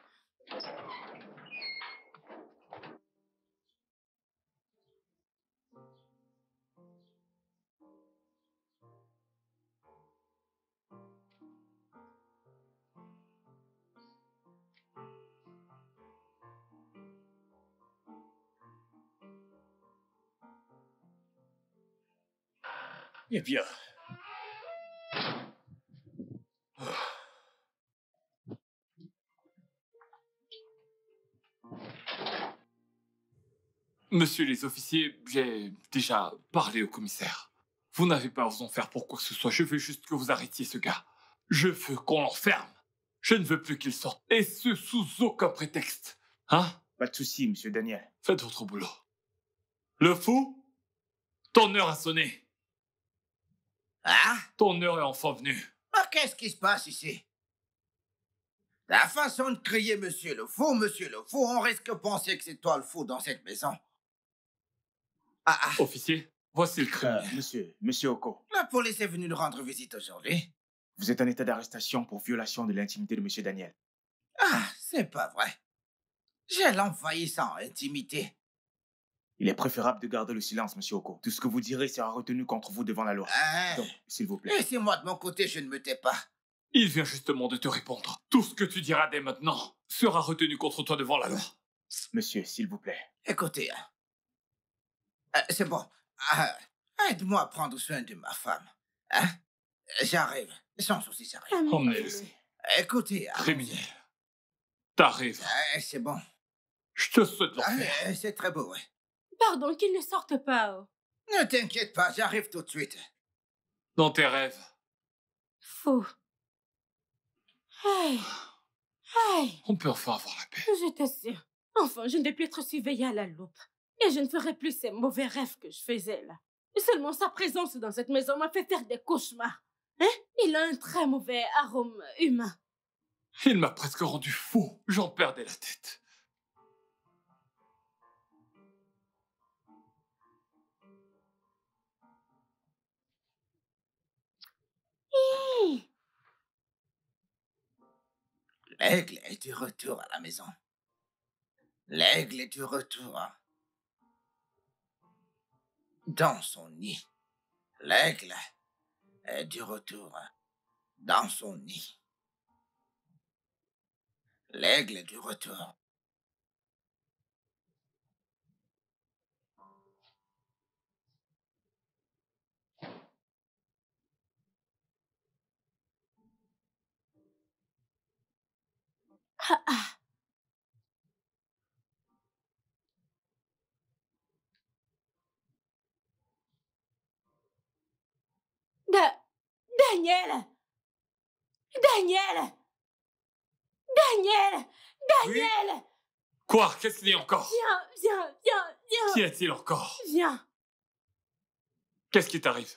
[SPEAKER 4] Eh bien.
[SPEAKER 2] Monsieur les officiers, j'ai déjà parlé au commissaire. Vous n'avez pas à vous en faire pour quoi que ce soit. Je veux juste que vous arrêtiez ce gars. Je veux qu'on l'enferme. Je ne veux plus qu'il sorte. Et ce, sous aucun prétexte. Hein?
[SPEAKER 5] Pas de souci, monsieur Daniel.
[SPEAKER 2] Faites votre boulot. Le fou, ton heure a sonné.
[SPEAKER 1] Ah?
[SPEAKER 2] Ton heure est enfin venue.
[SPEAKER 1] Ah, qu'est-ce qui se passe ici? La façon de crier monsieur le fou, on risque de penser que c'est toi le fou dans cette maison. Ah,
[SPEAKER 2] Officier, voici le criminel.
[SPEAKER 5] Monsieur Oko,
[SPEAKER 1] la police est venue nous rendre visite aujourd'hui.
[SPEAKER 5] vous êtes en état d'arrestation pour violation de l'intimité de monsieur Daniel.
[SPEAKER 1] Ah, c'est pas vrai. J'ai l'envahi sans intimité.
[SPEAKER 5] Il est préférable de garder le silence, monsieur Oko. Tout ce que vous direz sera retenu contre vous devant la loi.
[SPEAKER 1] Ah,
[SPEAKER 5] Donc, s'il vous plaît.
[SPEAKER 1] laissez-moi de mon côté, je ne me tais pas.
[SPEAKER 2] Il vient justement de te répondre. Tout ce que tu diras dès maintenant sera retenu contre toi devant la loi.
[SPEAKER 5] Monsieur, s'il vous plaît.
[SPEAKER 1] Écoutez, c'est bon. Aide-moi à prendre soin de ma femme. Hein? J'arrive. Sans souci, j'arrive.
[SPEAKER 2] Emmenez-le.
[SPEAKER 1] Écoutez,
[SPEAKER 2] Criminel. T'arrives.
[SPEAKER 1] c'est bon.
[SPEAKER 2] Je te souhaite l'enfer.
[SPEAKER 1] C'est très beau, ouais.
[SPEAKER 3] Pardon, qu'il ne sorte pas. Oh.
[SPEAKER 1] Ne t'inquiète pas, j'arrive tout de suite.
[SPEAKER 2] Dans tes rêves.
[SPEAKER 3] Fou. Hey, hey,
[SPEAKER 2] On peut enfin avoir la paix.
[SPEAKER 3] je t'assure. Enfin, je ne vais plus être surveillée à la loupe. Et je ne ferai plus ces mauvais rêves que je faisais là. Et seulement sa présence dans cette maison m'a fait faire des cauchemars. Hein? Il a un très mauvais arôme humain.
[SPEAKER 2] Il m'a presque rendu fou. J'en perdais la tête.
[SPEAKER 1] L'aigle est du retour à la maison. L'aigle est du retour dans son nid. L'aigle est du retour dans son nid. L'aigle est du retour.
[SPEAKER 3] Ah, ah. Daniel! Daniel! Daniel! Daniel!
[SPEAKER 2] Quoi? Qu'est-ce qu'il y a encore?
[SPEAKER 3] Viens!
[SPEAKER 2] Qu'y a-t-il encore?
[SPEAKER 3] Viens!
[SPEAKER 2] Qu'est-ce qui t'arrive?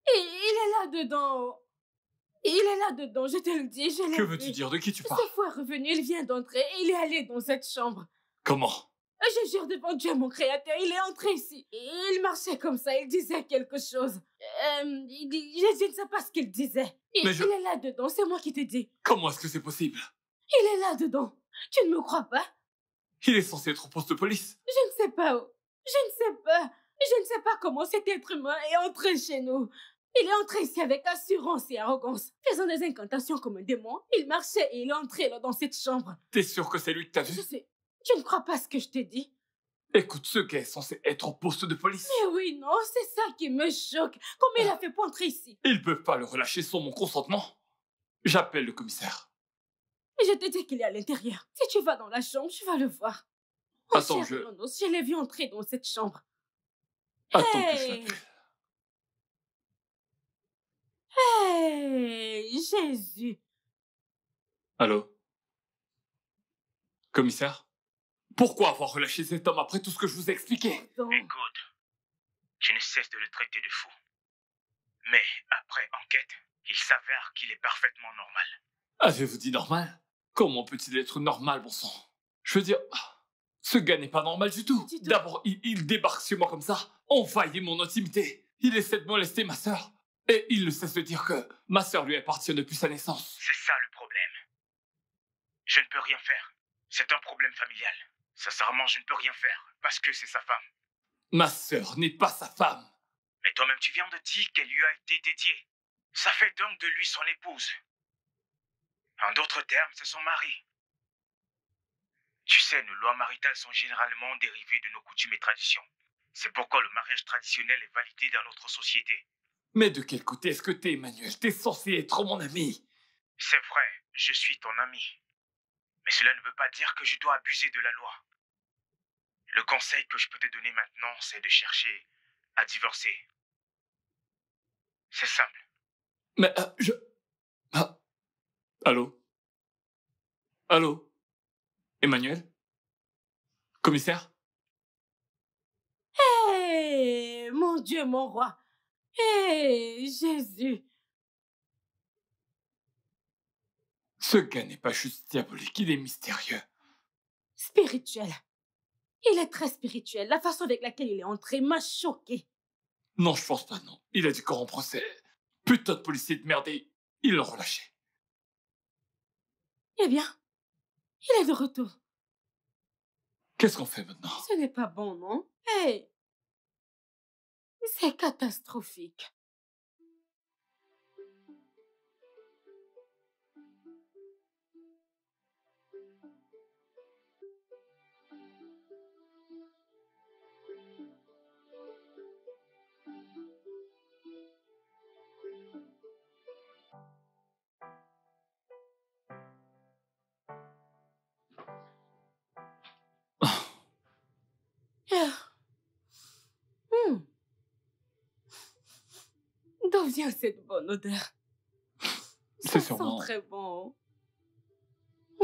[SPEAKER 3] Il est là-dedans. Il est là-dedans, je te le dis, je l'ai
[SPEAKER 2] Que
[SPEAKER 3] vu.
[SPEAKER 2] veux-tu dire? De qui tu
[SPEAKER 3] Ce
[SPEAKER 2] parles?
[SPEAKER 3] fou est revenu, il vient d'entrer et il est allé dans cette chambre.
[SPEAKER 2] Comment?
[SPEAKER 3] Je jure devant Dieu, mon créateur, il est entré ici. Il marchait comme ça, il disait quelque chose. Je ne sais pas ce qu'il disait. Il est là-dedans, c'est moi qui te dis.
[SPEAKER 2] Comment est-ce que c'est possible?
[SPEAKER 3] Il est là-dedans. Tu ne me crois pas?
[SPEAKER 2] Il est censé être au poste de police.
[SPEAKER 3] Je ne sais pas où. Je ne sais pas. Je ne sais pas comment cet être humain est entré chez nous. Il est entré ici avec assurance et arrogance, faisant des incantations comme un démon. Il marchait et il est entré là dans cette chambre.
[SPEAKER 2] T'es sûr que c'est lui que t'as vu?
[SPEAKER 3] Je sais. Tu ne crois pas ce que je t'ai dit?
[SPEAKER 2] Écoute, ce gars est censé être au poste de police.
[SPEAKER 3] Mais oui, non, c'est ça qui me choque. Comment il a fait pour entrer ici?
[SPEAKER 2] Ils peuvent pas le relâcher sans mon consentement. J'appelle le commissaire.
[SPEAKER 3] Je te dis qu'il est à l'intérieur. Si tu vas dans la chambre, tu vas le voir.
[SPEAKER 2] Attends,
[SPEAKER 3] cher Lonos, je l'ai vu entrer dans cette chambre.
[SPEAKER 2] Attends que je l'appelle.
[SPEAKER 3] Hey, Jésus.
[SPEAKER 2] Allô? Commissaire? Pourquoi avoir relâché cet homme après tout ce que je vous ai expliqué?
[SPEAKER 3] Donc,
[SPEAKER 6] Écoute, je ne cesse de le traiter de fou. Mais après enquête, il s'avère qu'il est parfaitement normal.
[SPEAKER 2] Avez-vous dit normal? Comment peut-il être normal, bon sang? Je veux dire, ce gars n'est pas normal du tout.
[SPEAKER 3] Du tout.
[SPEAKER 2] D'abord, il débarque chez moi comme ça, envahit mon intimité. Il essaie de molester ma sœur. Et il ne cesse de dire que ma sœur lui appartient depuis sa naissance.
[SPEAKER 6] C'est ça le problème. Je ne peux rien faire. C'est un problème familial. Sincèrement, je ne peux rien faire, parce que c'est sa femme.
[SPEAKER 2] Ma sœur n'est pas sa femme.
[SPEAKER 6] Mais toi-même, tu viens de dire qu'elle lui a été dédiée. Ça fait donc de lui son épouse. En d'autres termes, c'est son mari. Tu sais, nos lois maritales sont généralement dérivées de nos coutumes et traditions. C'est pourquoi le mariage traditionnel est validé dans notre société.
[SPEAKER 2] Mais de quel côté est-ce que t'es, Emmanuel? T'es censé être mon ami.
[SPEAKER 6] C'est vrai, je suis ton ami. Mais cela ne veut pas dire que je dois abuser de la loi. Le conseil que je peux te donner maintenant, c'est de chercher à divorcer. C'est simple.
[SPEAKER 2] Mais Allô? Allô? Emmanuel? Commissaire?
[SPEAKER 3] hey, mon Dieu, mon roi. Hey, Jésus.
[SPEAKER 2] Ce gars n'est pas juste diabolique, il est mystérieux.
[SPEAKER 3] Spirituel. Il est très spirituel. La façon avec laquelle il est entré m'a choqué.
[SPEAKER 2] Non, je pense pas, non. Il a dit qu'on procès. Putain de policier de merde, et il l'a relâché.
[SPEAKER 3] Eh bien, il est de retour.
[SPEAKER 2] Qu'est-ce qu'on fait maintenant?
[SPEAKER 3] Ce n'est pas bon, non? Hey, c'est catastrophique. Ah. D'où vient cette bonne odeur?
[SPEAKER 2] C'est
[SPEAKER 3] Ça
[SPEAKER 2] sûrement...
[SPEAKER 3] sent très bon.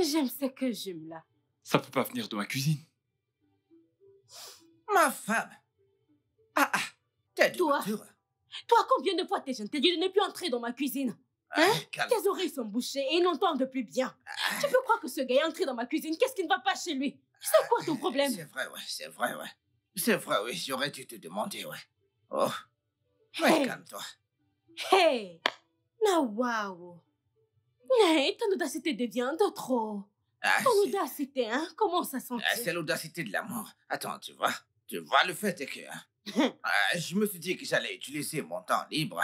[SPEAKER 3] J'aime ce que j'aime là.
[SPEAKER 2] Ça peut pas venir de ma cuisine.
[SPEAKER 1] Ma femme. Ah, t'es de
[SPEAKER 3] Toi.
[SPEAKER 1] retour.
[SPEAKER 3] Toi, combien de fois je t'ai dit de ne plus entrer dans ma cuisine? Hein?
[SPEAKER 1] Calme.
[SPEAKER 3] Tes oreilles sont bouchées et ils n'entendent plus bien. Tu peux croire que ce gars est entré dans ma cuisine? Qu'est-ce qui ne va pas chez lui? C'est quoi ton problème?
[SPEAKER 1] C'est vrai, ouais, c'est vrai, ouais. C'est vrai, oui, j'aurais dû te demander, ouais. Oh. Ouais,
[SPEAKER 3] Hey.
[SPEAKER 1] calme-toi.
[SPEAKER 3] Hey! Na waouh! Hey, ton audacité devient de trop.
[SPEAKER 1] Ah,
[SPEAKER 3] Ton
[SPEAKER 1] c'est-
[SPEAKER 3] audacité, hein? Comment ça sent?
[SPEAKER 1] c'est l'audacité de l'amour. Attends, tu vois, le fait est que... je me suis dit que j'allais utiliser mon temps libre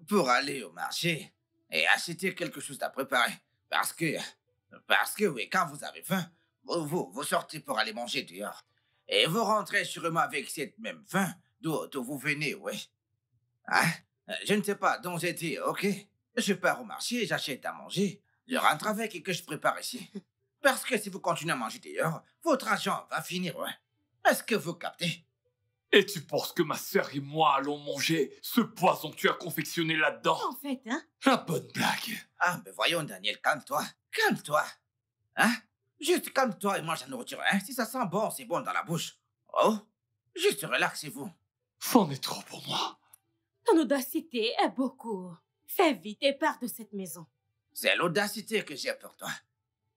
[SPEAKER 1] pour aller au marché et acheter quelque chose à préparer. Parce que oui, quand vous avez faim, vous sortez pour aller manger dehors. Et vous rentrez sûrement avec cette même faim d'où vous venez, oui. Hein? Je ne sais pas, donc j'ai dit, ok, je pars au marché, j'achète à manger, je rentre avec et que je prépare ici. Parce que si vous continuez à manger dehors, votre argent va finir, ouais. Est-ce que vous captez?
[SPEAKER 2] Et tu penses que ma sœur et moi allons manger ce poison que tu as confectionné là-dedans?
[SPEAKER 3] En fait, hein?
[SPEAKER 2] La bonne blague.
[SPEAKER 1] Ah, mais voyons, Daniel, calme-toi. Calme-toi. Hein? Juste calme-toi et mange la nourriture, hein? Si ça sent bon, c'est bon dans la bouche. Oh, juste relaxez-vous.
[SPEAKER 2] C'en est trop pour moi.
[SPEAKER 3] Ton audacité est beaucoup. Fais vite et pars de cette maison.
[SPEAKER 1] C'est l'audacité que j'ai pour toi.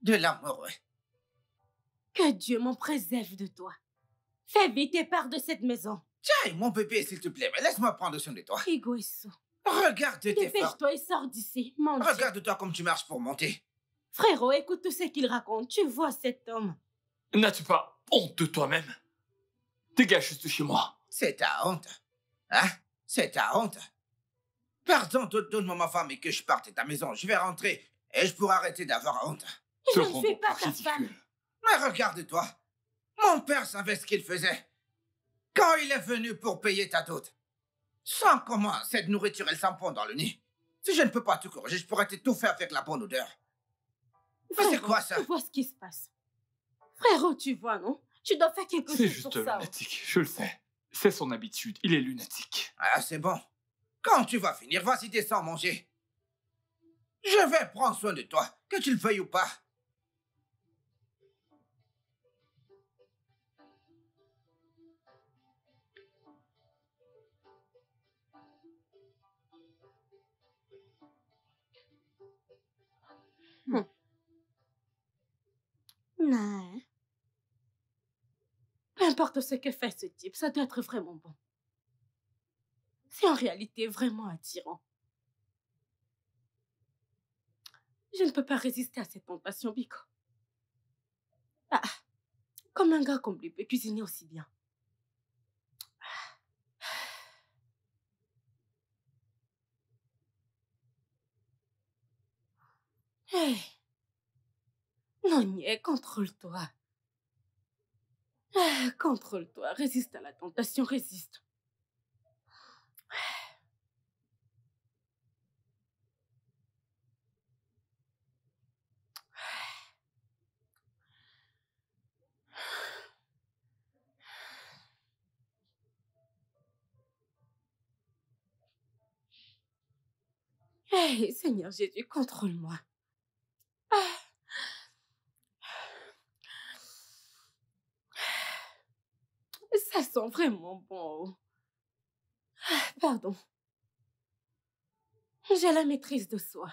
[SPEAKER 1] De l'amour, ouais.
[SPEAKER 3] Que Dieu m'en préserve de toi. Fais vite et pars de cette maison.
[SPEAKER 1] Tiens, mon bébé, s'il te plaît, mais laisse-moi prendre soin de toi.
[SPEAKER 3] Égoïste.
[SPEAKER 1] Regarde tes efforts.
[SPEAKER 3] Dépêche-toi et sors d'ici, mon Dieu.
[SPEAKER 1] Regarde-toi comme tu marches pour monter.
[SPEAKER 3] Frérot, écoute tout ce qu'il raconte. Tu vois cet homme.
[SPEAKER 2] N'as-tu pas honte de toi-même? Dégage juste de chez moi.
[SPEAKER 1] C'est ta honte. Hein? C'est ta honte. Pardon, donne-moi ma femme et que je parte de ta maison. Je vais rentrer et je pourrai arrêter d'avoir honte.
[SPEAKER 3] Je
[SPEAKER 2] Te
[SPEAKER 3] ne
[SPEAKER 2] rends
[SPEAKER 3] suis
[SPEAKER 2] donc
[SPEAKER 3] pas ta femme.
[SPEAKER 2] ridicule.
[SPEAKER 1] Mais regarde-toi. Mon père savait ce qu'il faisait. Quand il est venu pour payer ta dot. Sans comment cette nourriture, elle s'empond dans le nez. Si je ne peux pas te corriger, je pourrais t'étouffer avec la bonne odeur. Mais c'est quoi ça?
[SPEAKER 3] Tu vois ce qui se passe. Frérot, tu vois, non? Tu dois faire quelque
[SPEAKER 2] C'est
[SPEAKER 3] chose
[SPEAKER 2] juste
[SPEAKER 3] pour ça.
[SPEAKER 2] lunatique, je le sais. C'est son habitude, il est lunatique.
[SPEAKER 1] Ah, c'est bon. Quand tu vas finir, vas-y, descends manger. Je vais prendre soin de toi, que tu le veuilles ou pas.
[SPEAKER 3] Non. Peu importe ce que fait ce type, ça doit être vraiment bon. C'est en réalité vraiment attirant. Je ne peux pas résister à cette tentation, Biko. Ah, comme un gars comme lui peut cuisiner aussi bien. Hey. Non, niais, contrôle-toi. Ah, contrôle-toi, résiste à la tentation, résiste. Hey, Seigneur Jésus, contrôle-moi. Ah. Ça sent vraiment bon. Ah, pardon. J'ai la maîtrise de soi.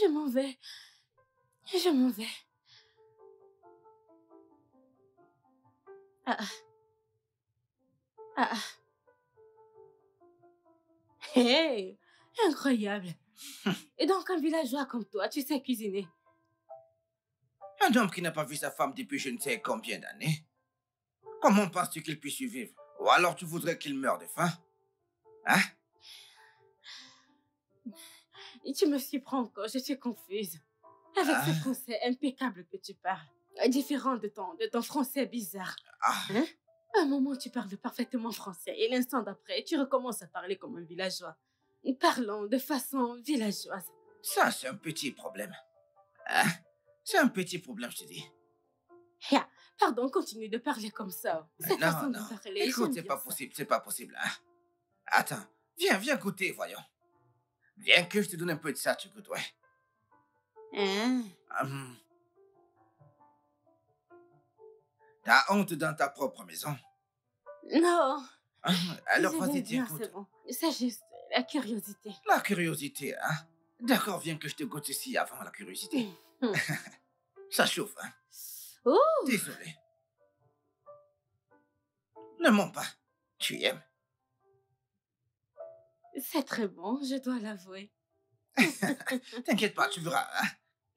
[SPEAKER 3] Je m'en vais. Je m'en vais. Ah. Ah. Hey, incroyable. Et donc, un villageois comme toi, tu sais cuisiner.
[SPEAKER 1] Un homme qui n'a pas vu sa femme depuis je ne sais combien d'années. Comment penses-tu qu'il puisse survivre? Ou alors tu voudrais qu'il meure de faim? Hein?
[SPEAKER 3] Et tu me surprends encore, je suis confuse. Avec ce français impeccable que tu parles. Différent de ton français bizarre.
[SPEAKER 1] Ah,
[SPEAKER 3] Hein? À un moment, tu parles parfaitement français. Et l'instant d'après, tu recommences à parler comme un villageois. Parlons de façon villageoise.
[SPEAKER 1] ça c'est un petit problème. Hein? C'est un petit problème, je te dis.
[SPEAKER 3] Yeah. Pardon, continue de parler comme ça. Cette façon
[SPEAKER 1] Non.
[SPEAKER 3] de parler,
[SPEAKER 1] Écoute,
[SPEAKER 3] j'aime
[SPEAKER 1] c'est
[SPEAKER 3] bien
[SPEAKER 1] pas
[SPEAKER 3] ça.
[SPEAKER 1] possible, c'est pas possible, hein. Attends, viens goûter, voyons. Viens que je te donne un peu de ça, tu goûtes, ouais.
[SPEAKER 3] Hein?
[SPEAKER 1] Hum. T'as honte dans ta propre maison.
[SPEAKER 3] Non,
[SPEAKER 1] Alors
[SPEAKER 3] je
[SPEAKER 1] vas-y,
[SPEAKER 3] vais bien,
[SPEAKER 1] t'écoute.
[SPEAKER 3] c'est bon. C'est juste la curiosité.
[SPEAKER 1] La curiosité, hein. D'accord, viens que je te goûte ici avant la curiosité.
[SPEAKER 3] Hum.
[SPEAKER 1] Ça chauffe, hein.
[SPEAKER 3] Oh,
[SPEAKER 1] Désolé. Ne mens pas. Tu aimes.
[SPEAKER 3] c'est très bon, je dois l'avouer.
[SPEAKER 1] T'inquiète pas, tu verras, hein.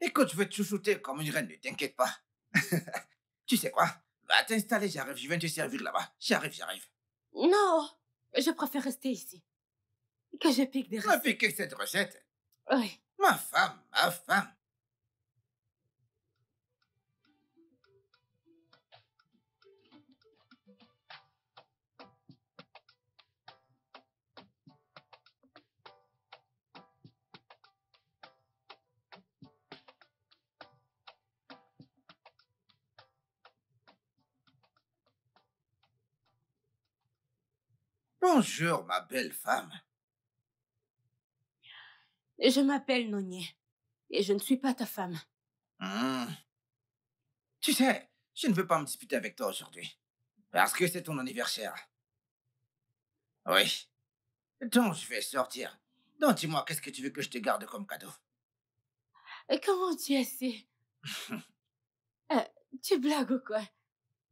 [SPEAKER 1] Écoute, je vais te chouchouter comme une reine, ne t'inquiète pas. Tu sais quoi? Va t'installer, j'arrive, je viens te servir là-bas. J'arrive.
[SPEAKER 3] Non, je préfère rester ici. Que je pique des
[SPEAKER 1] Tu m'as
[SPEAKER 3] recettes.
[SPEAKER 1] piqué cette recette.
[SPEAKER 3] Oui.
[SPEAKER 1] Ma femme. Bonjour, ma belle femme.
[SPEAKER 3] Je m'appelle Nonier. Et je ne suis pas ta femme.
[SPEAKER 1] Hmm. Tu sais, je ne veux pas me disputer avec toi aujourd'hui. Parce que c'est ton anniversaire. Oui. Donc, je vais sortir. Donc, dis-moi, qu'est-ce que tu veux que je te garde comme cadeau?
[SPEAKER 3] Et comment tu es si... tu blagues ou quoi?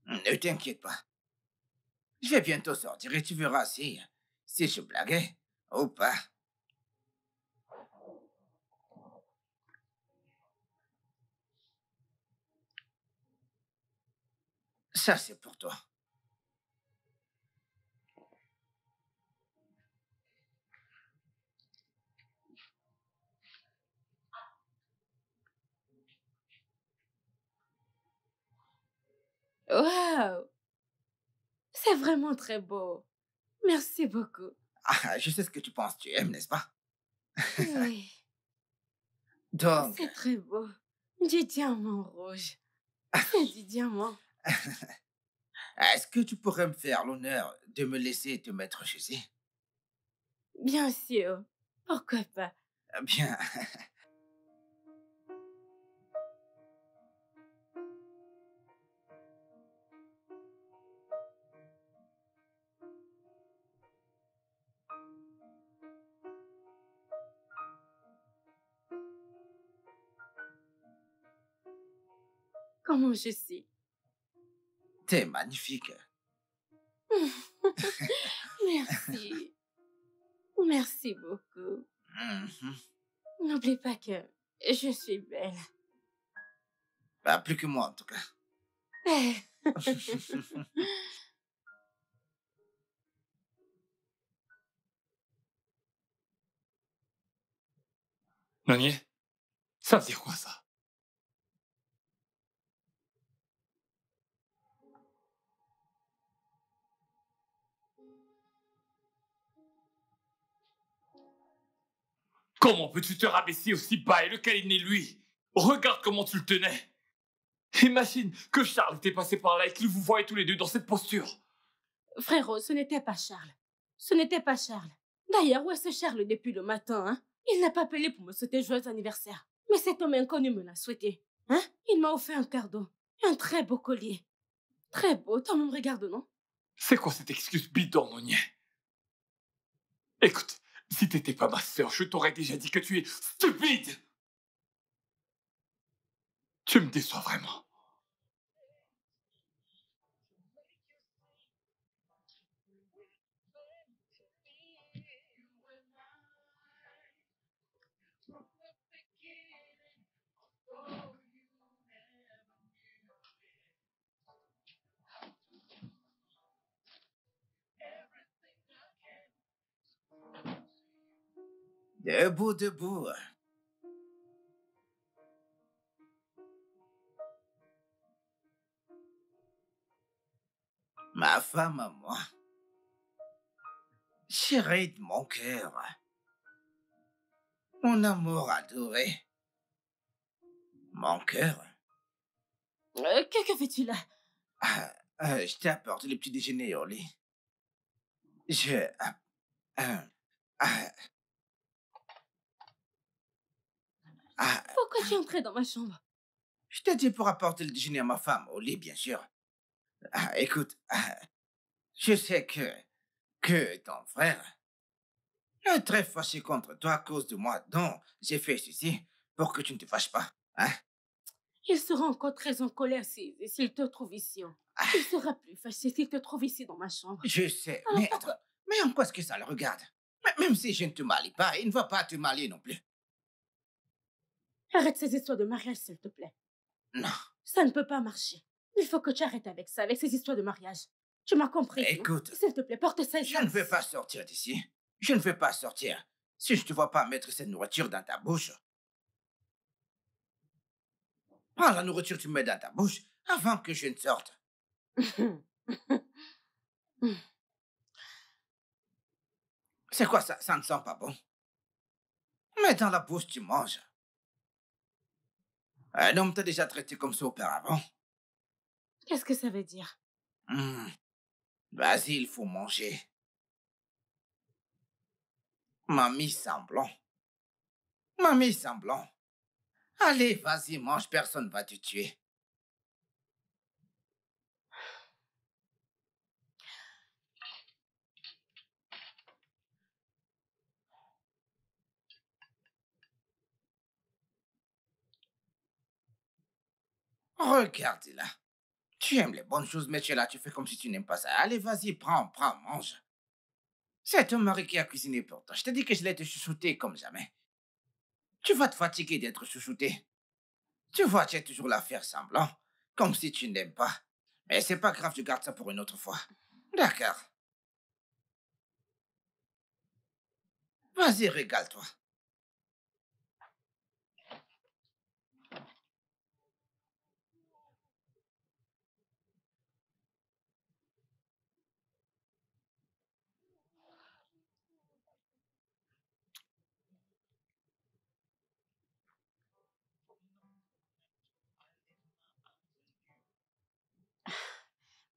[SPEAKER 1] Ne t'inquiète pas. Je vais bientôt sortir et tu verras si je blaguais ou pas. Ça, c'est pour toi.
[SPEAKER 3] Waouh! C'est vraiment très beau. Merci beaucoup.
[SPEAKER 1] Ah, je sais ce que tu penses, tu aimes, n'est-ce pas?
[SPEAKER 3] Oui,
[SPEAKER 1] Donc,
[SPEAKER 3] c'est très beau. Du diamant rouge. C'est du diamant.
[SPEAKER 1] est-ce que tu pourrais me faire l'honneur de me laisser te mettre chez eux?
[SPEAKER 3] Bien sûr. Pourquoi pas?
[SPEAKER 1] Bien.
[SPEAKER 3] Comment je suis?
[SPEAKER 1] T'es magnifique.
[SPEAKER 3] Merci. Merci beaucoup.
[SPEAKER 1] Mhm.
[SPEAKER 3] N'oublie pas que je suis belle.
[SPEAKER 1] Bah, plus que moi, en tout cas.
[SPEAKER 2] Nonier, ça veut dire quoi, ça? Comment peux-tu te rabaisser aussi bas et le câliner, lui? Regarde comment tu le tenais. Imagine que Charles était passé par là et qu'il vous voyait tous les deux dans cette posture.
[SPEAKER 3] Frérot, ce n'était pas Charles. Ce n'était pas Charles. D'ailleurs, où est ce Charles depuis le matin, hein? Il n'a pas appelé pour me souhaiter joyeux anniversaire. Mais cet homme inconnu me l'a souhaité. Hein? Il m'a offert un cadeau. Un très beau collier. Très beau. Toi-même, regarde, non?
[SPEAKER 2] C'est quoi cette excuse bidon, Nonier? Écoute, si t'étais pas ma sœur, je t'aurais déjà dit que tu es stupide. Tu me déçois vraiment.
[SPEAKER 1] Debout. Ma femme à moi. Chérie de mon cœur. Mon amour adoré. Mon cœur.
[SPEAKER 3] Que fais-tu là?
[SPEAKER 1] Je t'apporte le petit déjeuner au lit. Je... euh, euh,
[SPEAKER 3] Pourquoi tu es entré dans ma chambre?
[SPEAKER 1] je t'ai dit pour apporter le déjeuner à ma femme au lit, bien sûr. Écoute, je sais que ton frère est très fâché contre toi à cause de moi, donc j'ai fait ceci pour que tu ne te fâches pas. Hein?
[SPEAKER 3] Il sera encore très en colère s'il te trouve ici. Il sera plus fâché s'il te trouve ici dans ma chambre.
[SPEAKER 1] Je sais,
[SPEAKER 3] Alors
[SPEAKER 1] mais
[SPEAKER 3] pourquoi?
[SPEAKER 1] attends, mais en quoi est-ce que ça le regarde? Même si je ne te malie pas, il ne va pas te marier non plus.
[SPEAKER 3] Arrête ces histoires de mariage, s'il te plaît.
[SPEAKER 1] Non.
[SPEAKER 3] Ça ne peut pas marcher. Il faut que tu arrêtes avec ça, avec ces histoires de mariage. Tu m'as compris.
[SPEAKER 1] Écoute,
[SPEAKER 3] s'il te plaît, porte ça.
[SPEAKER 1] Je ne vais pas sortir d'ici. Je ne vais pas sortir si je ne te vois pas mettre cette nourriture dans ta bouche. Prends la nourriture que tu mets dans ta bouche avant que je ne sorte. C'est quoi ça? Ça ne sent pas bon. Mets dans la bouche, tu manges. Un homme t'a déjà traité comme ça auparavant.
[SPEAKER 3] Qu'est-ce que ça veut dire?
[SPEAKER 1] Vas-y, il faut manger. Mamie semblant. Mamie semblant. Allez, vas-y, mange, personne va te tuer. Regarde-la. Tu aimes les bonnes choses, mais tu es là, tu fais comme si tu n'aimes pas ça. Allez, vas-y, prends, mange. C'est ton mari qui a cuisiné pour toi. Je t'ai dit que je l'ai te chouchouter comme jamais. Tu vas te fatiguer d'être chouchouté. Tu vois, tu es toujours là à faire semblant, comme si tu n'aimes pas. Mais c'est pas grave, je garde ça pour une autre fois. D'accord. Vas-y, régale-toi.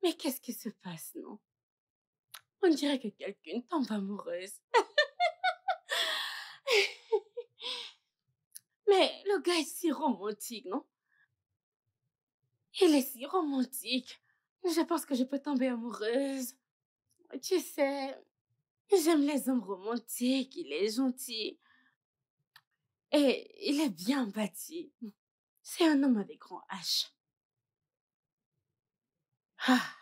[SPEAKER 3] Mais qu'est-ce qui se passe, non? On dirait que quelqu'un tombe amoureuse. Mais le gars est si romantique, non? Il est si romantique. Je pense que je peux tomber amoureuse. Tu sais, j'aime les hommes romantiques. Il est gentil. Et il est bien bâti. C'est un homme avec grand H. Ah,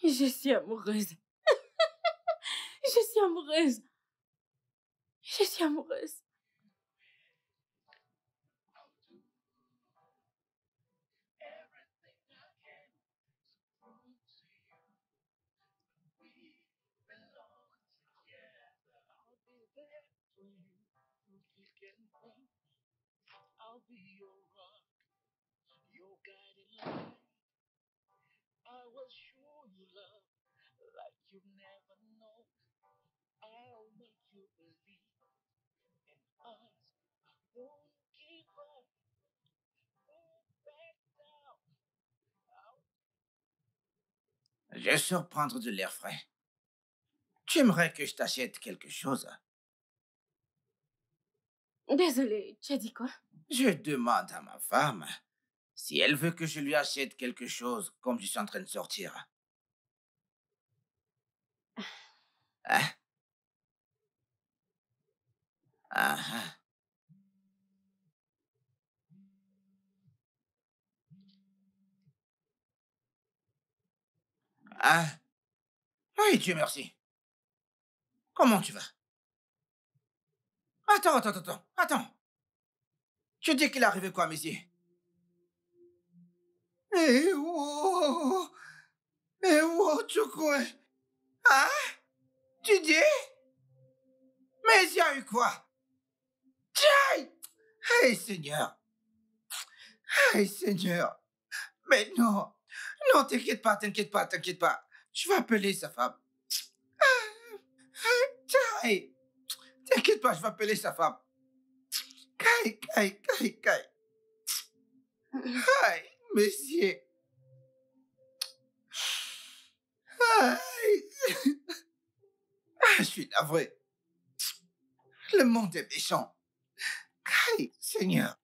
[SPEAKER 3] je suis amoureuse. Je suis amoureuse. Je suis amoureuse.
[SPEAKER 1] Je sors prendre de l'air frais. Tu aimerais que je t'achète quelque chose?
[SPEAKER 3] Désolée, tu as dit quoi?
[SPEAKER 1] Je demande à ma femme si elle veut que je lui achète quelque chose comme je suis en train de sortir. Hein? Ah, ah. Ah. Oui, Dieu merci. Comment tu vas? Attends. Tu dis qu'il est arrivé quoi, monsieur? Tu quoi? Hein? Tu dis? Mais il y a eu quoi? Tiens! Hey, Seigneur! Hey, Seigneur! Mais non! Non, t'inquiète pas. Je vais appeler sa femme. Tiens! T'inquiète pas, je vais appeler sa femme. Kai. Messieurs. Aïe. Je suis navré. Le monde est méchant. Aïe, Seigneur.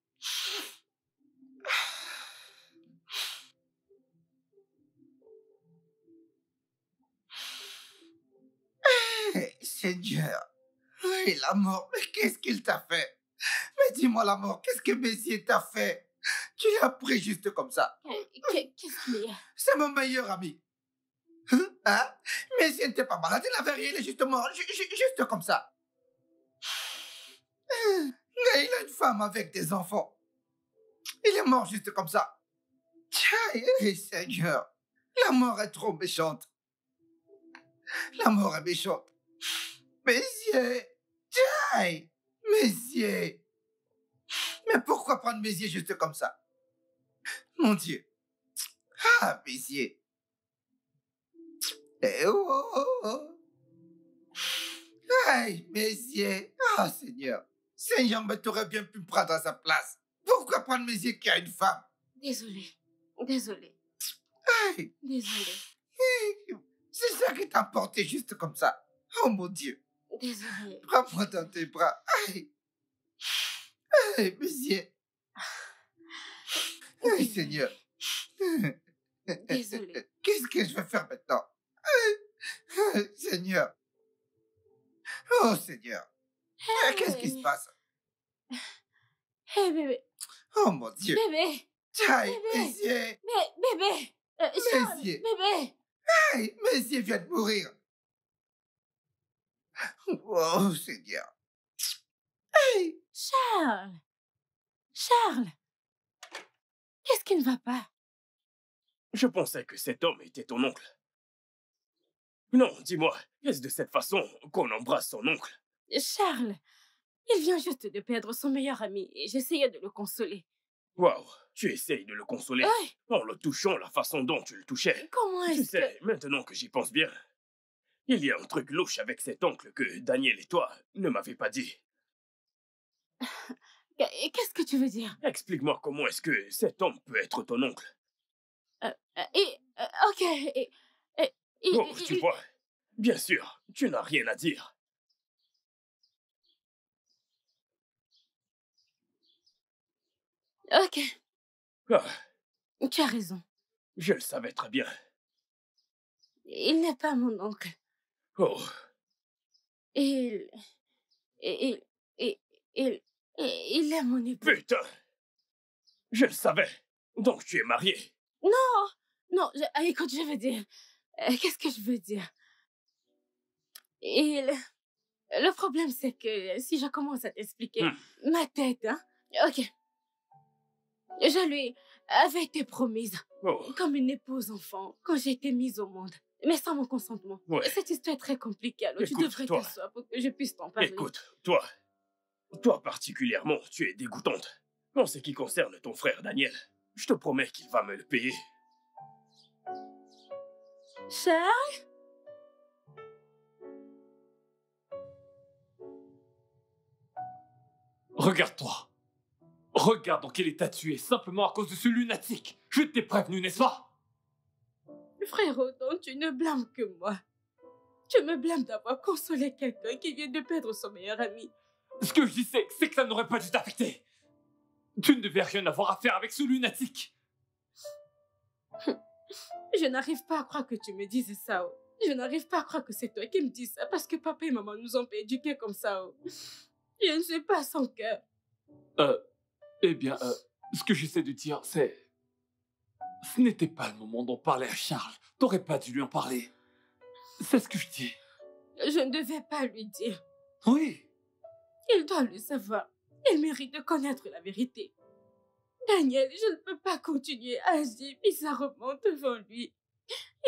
[SPEAKER 1] Hey, Seigneur. Oui, la mort, mais qu'est-ce qu'il t'a fait? Mais dis-moi la mort, qu'est-ce que Messier t'a fait? Tu l'as pris juste comme ça.
[SPEAKER 3] Qu'est-ce qu'il y a?
[SPEAKER 1] C'est mon meilleur ami. Hein? Messier n'était pas malade, il avait rien, il est juste mort, juste comme ça. Mais il a une femme avec des enfants. Il est mort juste comme ça. Tiens, Seigneur, la mort est trop méchante. La mort est méchante. Messier, tiens, Messier. Mais pourquoi prendre Messier juste comme ça? Mon Dieu. Ah, Messier. Eh oh, oh, oh. Hey, Messier. Ah, Seigneur. Seigneur, mais t'aurais bien pu me prendre à sa place. Pourquoi prendre Messier qui a une femme?
[SPEAKER 3] Désolée. Désolée.
[SPEAKER 1] Hey,
[SPEAKER 3] Désolée.
[SPEAKER 1] c'est ça qui t'a porté juste comme ça. Oh, mon Dieu.
[SPEAKER 3] Désolée.
[SPEAKER 1] Prends-moi dans tes bras. Hey. Hey, Messier. Hey, Seigneur.
[SPEAKER 3] Désolée.
[SPEAKER 1] Qu'est-ce que je vais faire maintenant? Seigneur. Oh, Seigneur. Qu'est-ce qui se passe?
[SPEAKER 3] Hé, bébé.
[SPEAKER 1] Oh, mon Dieu.
[SPEAKER 3] Bébé.
[SPEAKER 1] Tiens,
[SPEAKER 3] Bébé.
[SPEAKER 1] Messier.
[SPEAKER 3] Bébé. Charles,
[SPEAKER 1] Messier.
[SPEAKER 3] bébé.
[SPEAKER 1] Hey, Messier vient de mourir. Oh, Seigneur. Hey.
[SPEAKER 3] Charles. Charles. Qu'est-ce qui ne va pas?
[SPEAKER 4] Je pensais que cet homme était ton oncle. Non, dis-moi, est-ce de cette façon qu'on embrasse son oncle?
[SPEAKER 3] Charles, il vient juste de perdre son meilleur ami et j'essayais de le consoler.
[SPEAKER 4] Waouh, tu essayes de le consoler
[SPEAKER 3] Oui.
[SPEAKER 4] en le touchant la façon dont tu le touchais.
[SPEAKER 3] Comment
[SPEAKER 4] Tu
[SPEAKER 3] est-ce
[SPEAKER 4] sais, maintenant que j'y pense bien, il y a un truc louche avec cet oncle que Daniel et toi ne m'avez pas dit.
[SPEAKER 3] Qu'est-ce que tu veux dire?
[SPEAKER 4] Explique-moi comment est-ce que cet homme peut être ton oncle.
[SPEAKER 3] Ok.
[SPEAKER 4] Oh, tu vois, bien sûr, tu n'as rien à dire.
[SPEAKER 3] Ok,
[SPEAKER 4] Ah,
[SPEAKER 3] tu as raison.
[SPEAKER 4] je le savais très bien.
[SPEAKER 3] Il n'est pas mon oncle.
[SPEAKER 4] Oh,
[SPEAKER 3] Il... Il... Il... Il... Il est mon époux.
[SPEAKER 4] putain! Je le savais. Donc tu es marié.
[SPEAKER 3] Non, écoute, je veux dire... Qu'est-ce que je veux dire? Le problème, c'est que si je commence à t'expliquer, ma tête, hein? Ok. Je lui avais été promise
[SPEAKER 4] Oh,
[SPEAKER 3] comme une épouse enfant quand j'ai été mise au monde, mais sans mon consentement.
[SPEAKER 4] ouais.
[SPEAKER 3] Cette histoire est très compliquée, alors tu
[SPEAKER 4] Écoute,
[SPEAKER 3] devrais
[SPEAKER 4] toi.
[SPEAKER 3] t'asseoir pour que je puisse t'en parler.
[SPEAKER 4] Écoute, toi particulièrement, tu es dégoûtante. En ce qui concerne ton frère Daniel, je te promets qu'il va me le payer.
[SPEAKER 3] Charles?
[SPEAKER 2] Regarde-toi. Regarde dans quel état tu es, simplement à cause de ce lunatique. Je t'ai prévenu, n'est-ce pas?
[SPEAKER 3] Frérot, donc tu ne blâmes que moi. Tu me blâmes d'avoir consolé quelqu'un qui vient de perdre son meilleur ami.
[SPEAKER 2] Ce que je dis, c'est que ça n'aurait pas dû t'affecter. Tu ne devais rien avoir à faire avec ce lunatique.
[SPEAKER 3] Je n'arrive pas à croire que tu me dises ça. Oh. Je n'arrive pas à croire que c'est toi qui me dis ça parce que papa et maman nous ont pas éduqués comme ça. Oh. Je ne suis pas sans cœur.
[SPEAKER 2] Eh bien, ce que j'essaie de dire, c'est... Ce n'était pas le moment d'en parler à Charles. T'aurais pas dû lui en parler. C'est ce que je dis.
[SPEAKER 3] Je ne devais pas lui dire.
[SPEAKER 2] Oui.
[SPEAKER 3] Il doit le savoir. Il mérite de connaître la vérité. Daniel, je ne peux pas continuer à agir bizarrement devant lui.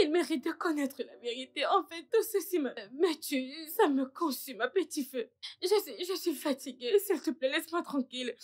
[SPEAKER 3] Il mérite de connaître la vérité. En fait, tout ceci me tue. Ça me consume à petit feu. Je suis fatiguée. S'il te plaît, laisse-moi tranquille.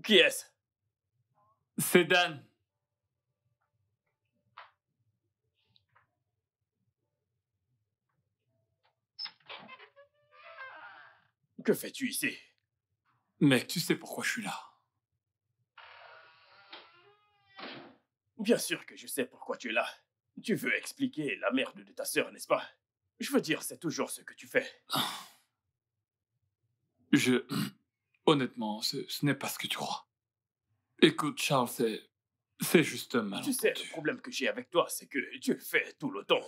[SPEAKER 4] Qui est-ce?
[SPEAKER 2] C'est Dan.
[SPEAKER 4] Que fais-tu ici?
[SPEAKER 2] Mec, tu sais pourquoi je suis là.
[SPEAKER 4] Bien sûr que je sais pourquoi tu es là. Tu veux expliquer la merde de ta sœur, n'est-ce pas? Je veux dire, c'est toujours ce que tu fais.
[SPEAKER 2] Je... Honnêtement, ce n'est pas ce que tu crois. Écoute, Charles, c'est juste un
[SPEAKER 4] Tu sais,
[SPEAKER 2] malentendu.
[SPEAKER 4] le problème que j'ai avec toi, c'est que tu le fais tout le temps.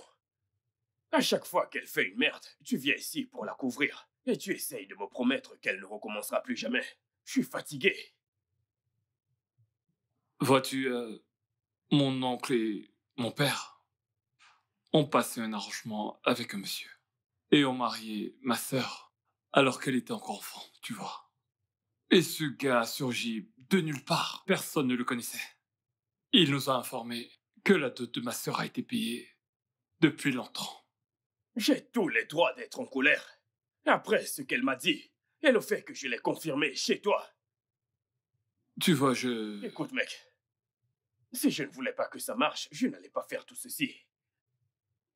[SPEAKER 4] À chaque fois qu'elle fait une merde, tu viens ici pour la couvrir. Et tu essayes de me promettre qu'elle ne recommencera plus jamais. Je suis fatigué.
[SPEAKER 2] Vois-tu, mon oncle et mon père ont passé un arrangement avec un monsieur. Et ont marié ma sœur alors qu'elle était encore enfant, tu vois. Et ce gars a surgi de nulle part. Personne ne le connaissait. Il nous a informé que la dot de ma sœur a été payée depuis longtemps.
[SPEAKER 4] J'ai tous les droits d'être en colère. Après ce qu'elle m'a dit, et le fait que je l'ai confirmé chez toi.
[SPEAKER 2] Tu vois, je...
[SPEAKER 4] Écoute, mec. Si je ne voulais pas que ça marche, je n'allais pas faire tout ceci.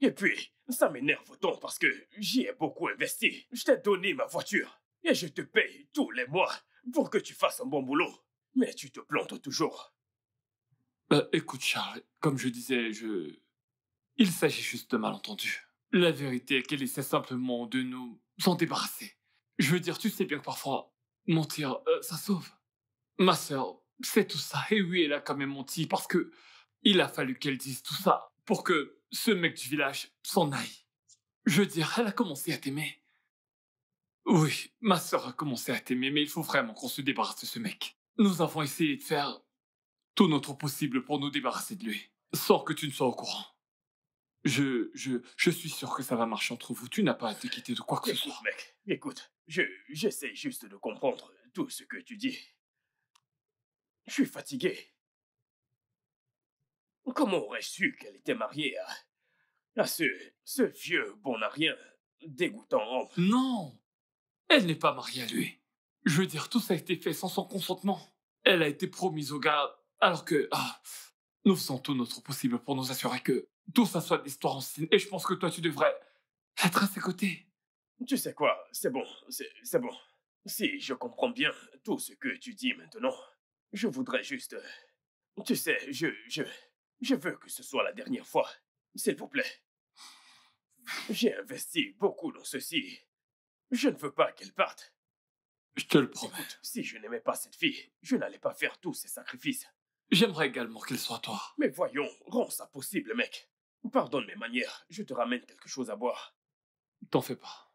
[SPEAKER 4] Et puis, ça m'énerve tant parce que j'y ai beaucoup investi. Je t'ai donné ma voiture. Et je te paye tous les mois pour que tu fasses un bon boulot. Mais tu te plantes toujours.
[SPEAKER 2] Écoute, Charles, comme je disais, il s'agit juste de malentendus. La vérité est qu'elle essaie simplement de nous en débarrasser. Je veux dire, tu sais bien que parfois, mentir, ça sauve. Ma sœur, c'est tout ça. Et oui, elle a quand même menti parce que il a fallu qu'elle dise tout ça pour que ce mec du village s'en aille. Je veux dire, elle a commencé à t'aimer. Oui, ma sœur a commencé à t'aimer, mais il faut vraiment qu'on se débarrasse de ce mec. Nous avons essayé de faire tout notre possible pour nous débarrasser de lui, sans que tu ne sois au courant. Je suis sûr que ça va marcher entre vous. Tu n'as pas à te quitter de quoi que ce
[SPEAKER 4] Écoute,
[SPEAKER 2] soit.
[SPEAKER 4] mec, écoute. J'essaie juste de comprendre tout ce que tu dis. Je suis fatigué. Comment aurais-je su qu'elle était mariée à ce vieux bon à rien, dégoûtant homme?
[SPEAKER 2] Non, elle n'est pas mariée à lui. Je veux dire, tout ça a été fait sans son consentement. Elle a été promise au gars, alors que nous faisons tout notre possible pour nous assurer que tout ça soit d'histoire ancienne. Et je pense que toi, tu devrais être à ses côtés.
[SPEAKER 4] Tu sais quoi, c'est bon, c'est bon. Si je comprends bien tout ce que tu dis maintenant, je voudrais juste... Tu sais, je veux que ce soit la dernière fois. S'il vous plaît. J'ai investi beaucoup dans ceci. Je ne veux pas qu'elle parte.
[SPEAKER 2] Je te le promets.
[SPEAKER 4] Écoute, si je n'aimais pas cette fille, je n'allais pas faire tous ces sacrifices.
[SPEAKER 2] J'aimerais également qu'elle soit toi.
[SPEAKER 4] Mais voyons, rends ça possible, mec. Pardonne mes manières, je te ramène quelque chose à boire.
[SPEAKER 2] T'en fais pas.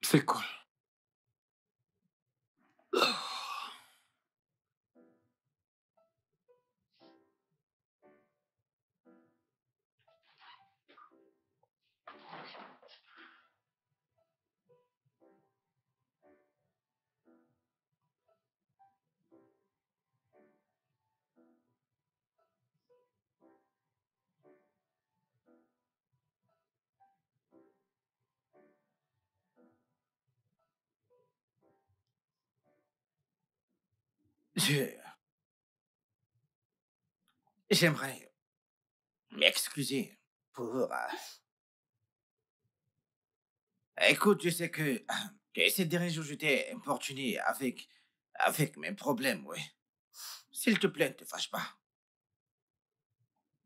[SPEAKER 2] C'est cool.
[SPEAKER 1] Je... J'aimerais m'excuser pour... Écoute, je sais que ces derniers jours, je t'ai importuné avec mes problèmes, oui. S'il te plaît, ne te fâche pas.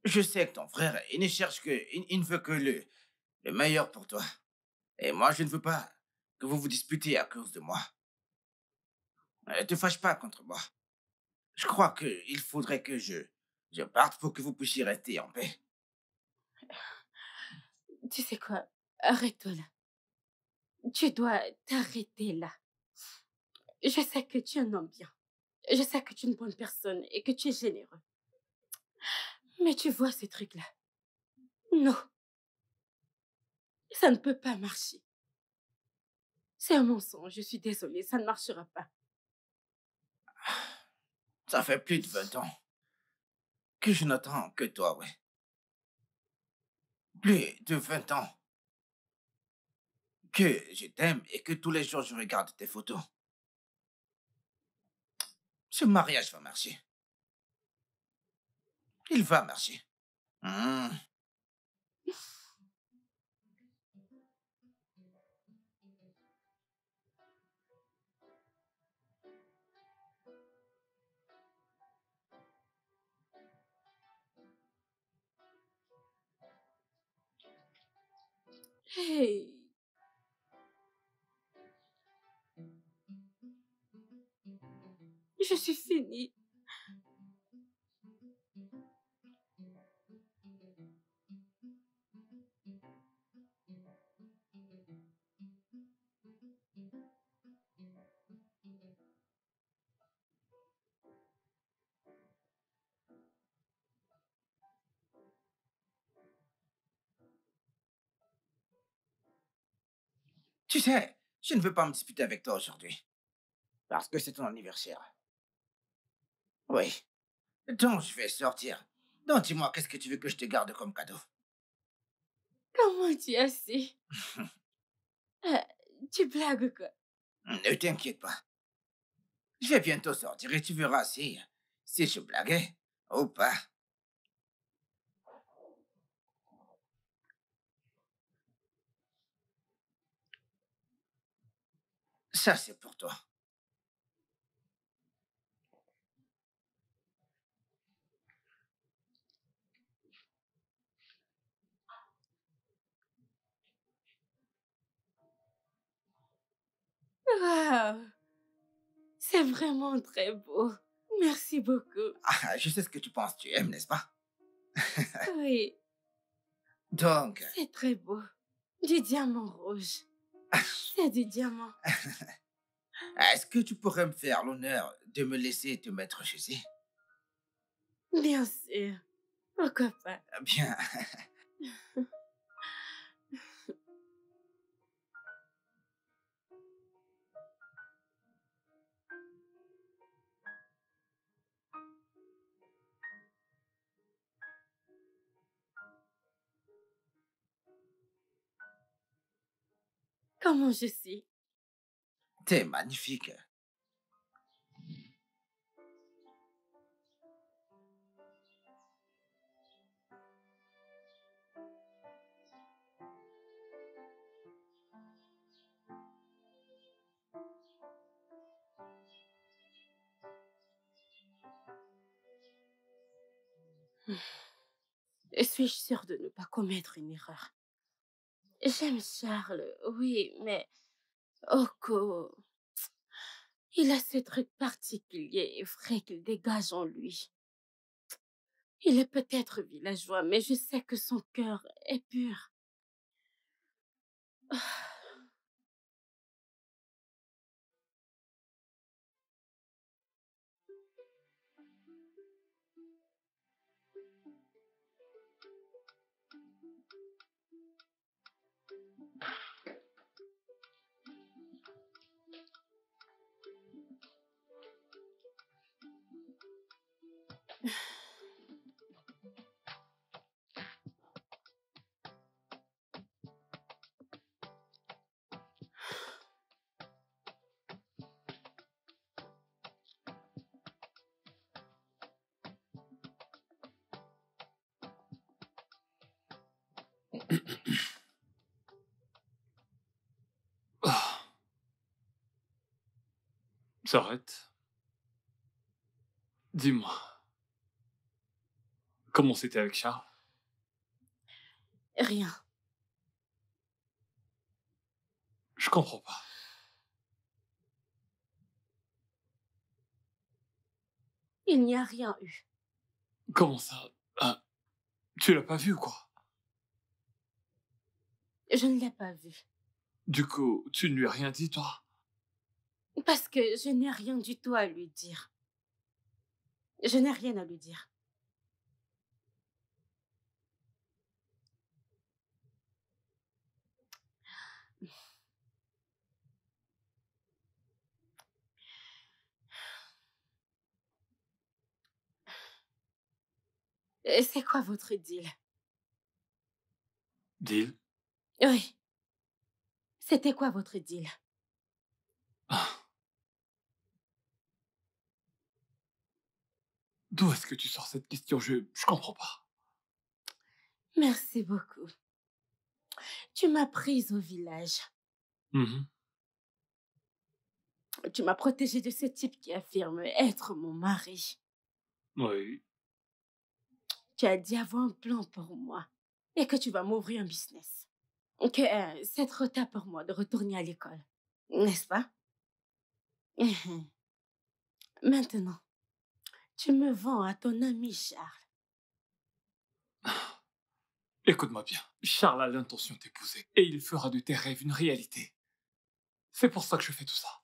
[SPEAKER 1] Je sais que ton frère, il ne cherche que... Il ne veut que le meilleur pour toi. Et moi, je ne veux pas que vous vous disputiez à cause de moi. Ne te fâche pas contre moi. Je crois qu'il faudrait que je parte pour que vous puissiez rester en paix.
[SPEAKER 3] Tu sais quoi? Arrête-toi là. Tu dois t'arrêter là. Je sais que tu es un homme bien. Je sais que tu es une bonne personne et que tu es généreux. Mais tu vois ces trucs-là. Non. Ça ne peut pas marcher. C'est un mensonge, je suis désolée, ça ne marchera pas.
[SPEAKER 1] Ça fait plus de 20 ans que je n'attends que toi, ouais. Plus de 20 ans que je t'aime et que tous les jours je regarde tes photos. Ce mariage va marcher. Il va marcher. Hmm.
[SPEAKER 3] Hey, je suis finie.
[SPEAKER 1] Tu sais, je ne veux pas me disputer avec toi aujourd'hui. Parce que c'est ton anniversaire. Oui. Donc, je vais sortir. Donc, dis-moi, qu'est-ce que tu veux que je te garde comme cadeau?
[SPEAKER 3] Comment tu as su? Euh, tu blagues quoi?
[SPEAKER 1] Ne t'inquiète pas. Je vais bientôt sortir et tu verras si je blaguais ou pas. Ça, c'est pour toi.
[SPEAKER 3] Waouh, c'est vraiment très beau. Merci beaucoup.
[SPEAKER 1] Ah, je sais ce que tu penses, tu aimes, n'est-ce pas?
[SPEAKER 3] Oui,
[SPEAKER 1] Donc,
[SPEAKER 3] c'est très beau. Du diamant rouge. C'est du diamant.
[SPEAKER 1] est-ce que tu pourrais me faire l'honneur de me laisser te mettre chez
[SPEAKER 3] Bien sûr. Pourquoi pas?
[SPEAKER 1] Bien.
[SPEAKER 3] Comment je suis?
[SPEAKER 1] T'es magnifique.
[SPEAKER 3] Suis-je sûre de ne pas commettre une erreur? J'aime Charles, oui, mais Oko, il a ce truc particulier et frais qu'il dégage en lui. Il est peut-être villageois, mais je sais que son cœur est pur.
[SPEAKER 2] Ah, s'arrête. Dis-moi, comment c'était avec Charles?
[SPEAKER 3] Rien.
[SPEAKER 2] Je comprends pas.
[SPEAKER 3] Il n'y a rien eu.
[SPEAKER 2] Comment ça? Ah, tu l'as pas vu ou quoi?
[SPEAKER 3] Je ne l'ai pas vu.
[SPEAKER 2] Du coup, tu ne lui as rien dit, toi?
[SPEAKER 3] Parce que je n'ai rien du tout à lui dire. Je n'ai rien à lui dire. C'est quoi votre deal?
[SPEAKER 2] Deal?
[SPEAKER 3] Oui. C'était quoi votre deal?
[SPEAKER 2] Ah. D'où est-ce que tu sors cette question? Je comprends pas.
[SPEAKER 3] Merci beaucoup. Tu m'as prise au village.
[SPEAKER 2] Mhm.
[SPEAKER 3] Tu m'as protégée de ce type qui affirme être mon mari.
[SPEAKER 2] Oui.
[SPEAKER 3] Tu as dit avoir un plan pour moi et que tu vas m'ouvrir un business. Que c'est trop tard pour moi de retourner à l'école. N'est-ce pas? Maintenant, tu me vends à ton ami Charles.
[SPEAKER 2] Écoute-moi bien. Charles a l'intention de t'épouser et il fera de tes rêves une réalité. C'est pour ça que je fais tout ça.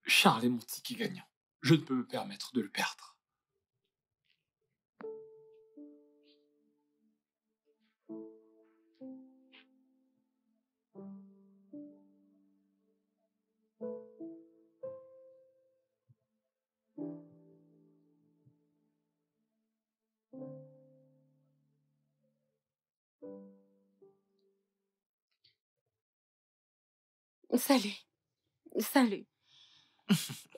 [SPEAKER 2] Charles est mon ticket gagnant. Je ne peux me permettre de le perdre.
[SPEAKER 3] Salut. Salut.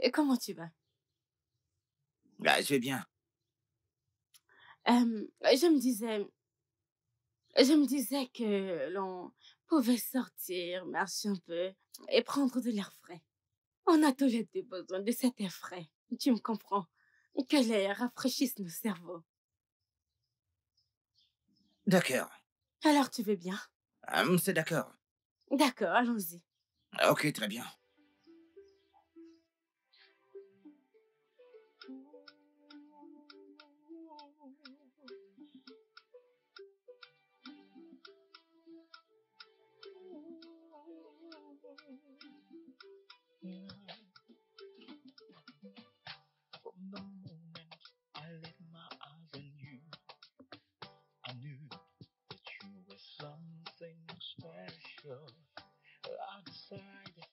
[SPEAKER 3] Et comment tu vas?
[SPEAKER 1] Ah, je vais bien.
[SPEAKER 3] Je me disais que l'on pouvait sortir, marcher un peu et prendre de l'air frais. On a tous les deux besoin de cet air frais. Tu me comprends? Que l'air rafraîchisse nos cerveaux.
[SPEAKER 1] D'accord.
[SPEAKER 3] Alors tu veux bien?
[SPEAKER 1] C'est d'accord.
[SPEAKER 3] D'accord, allons-y.
[SPEAKER 1] Ok, très bien.
[SPEAKER 7] From the moment I laid my eyes on you, I knew that you were something special. I decided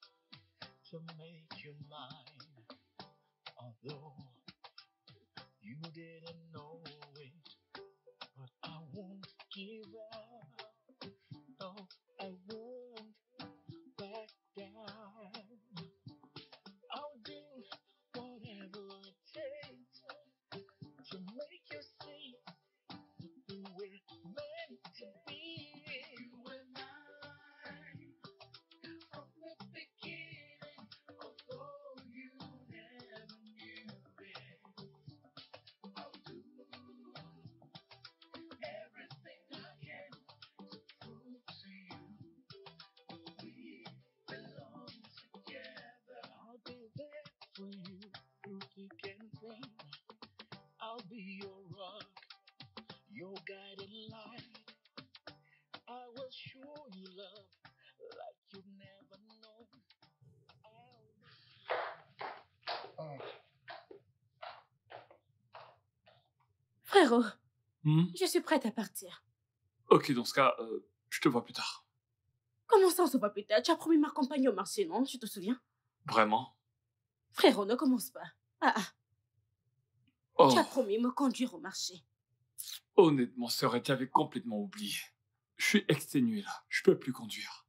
[SPEAKER 7] to make you mine, although you didn't know it. But I won't give up. No, I won't back down. I'll do whatever it takes to make you see that we're meant to be. You and I, from the beginning, although you never knew it. I'll do everything I can to prove to you we belong together. I'll be there for you through thick and thin. I'll be your rock, your guiding light. I will show you love like you've never known.
[SPEAKER 3] Frérot,
[SPEAKER 2] Hmm?
[SPEAKER 3] je suis prête à partir.
[SPEAKER 2] Ok, dans ce cas, je te vois plus tard.
[SPEAKER 3] Comment ça on se voit plus tard? Tu as promis m'accompagner au marché, non? Tu te souviens?
[SPEAKER 2] Vraiment?
[SPEAKER 3] Frérot, ne commence pas.
[SPEAKER 2] Oh,
[SPEAKER 3] Tu as promis me conduire au marché.
[SPEAKER 2] honnêtement, sœur, tu avais complètement oublié. Je suis exténué là. Je peux plus conduire.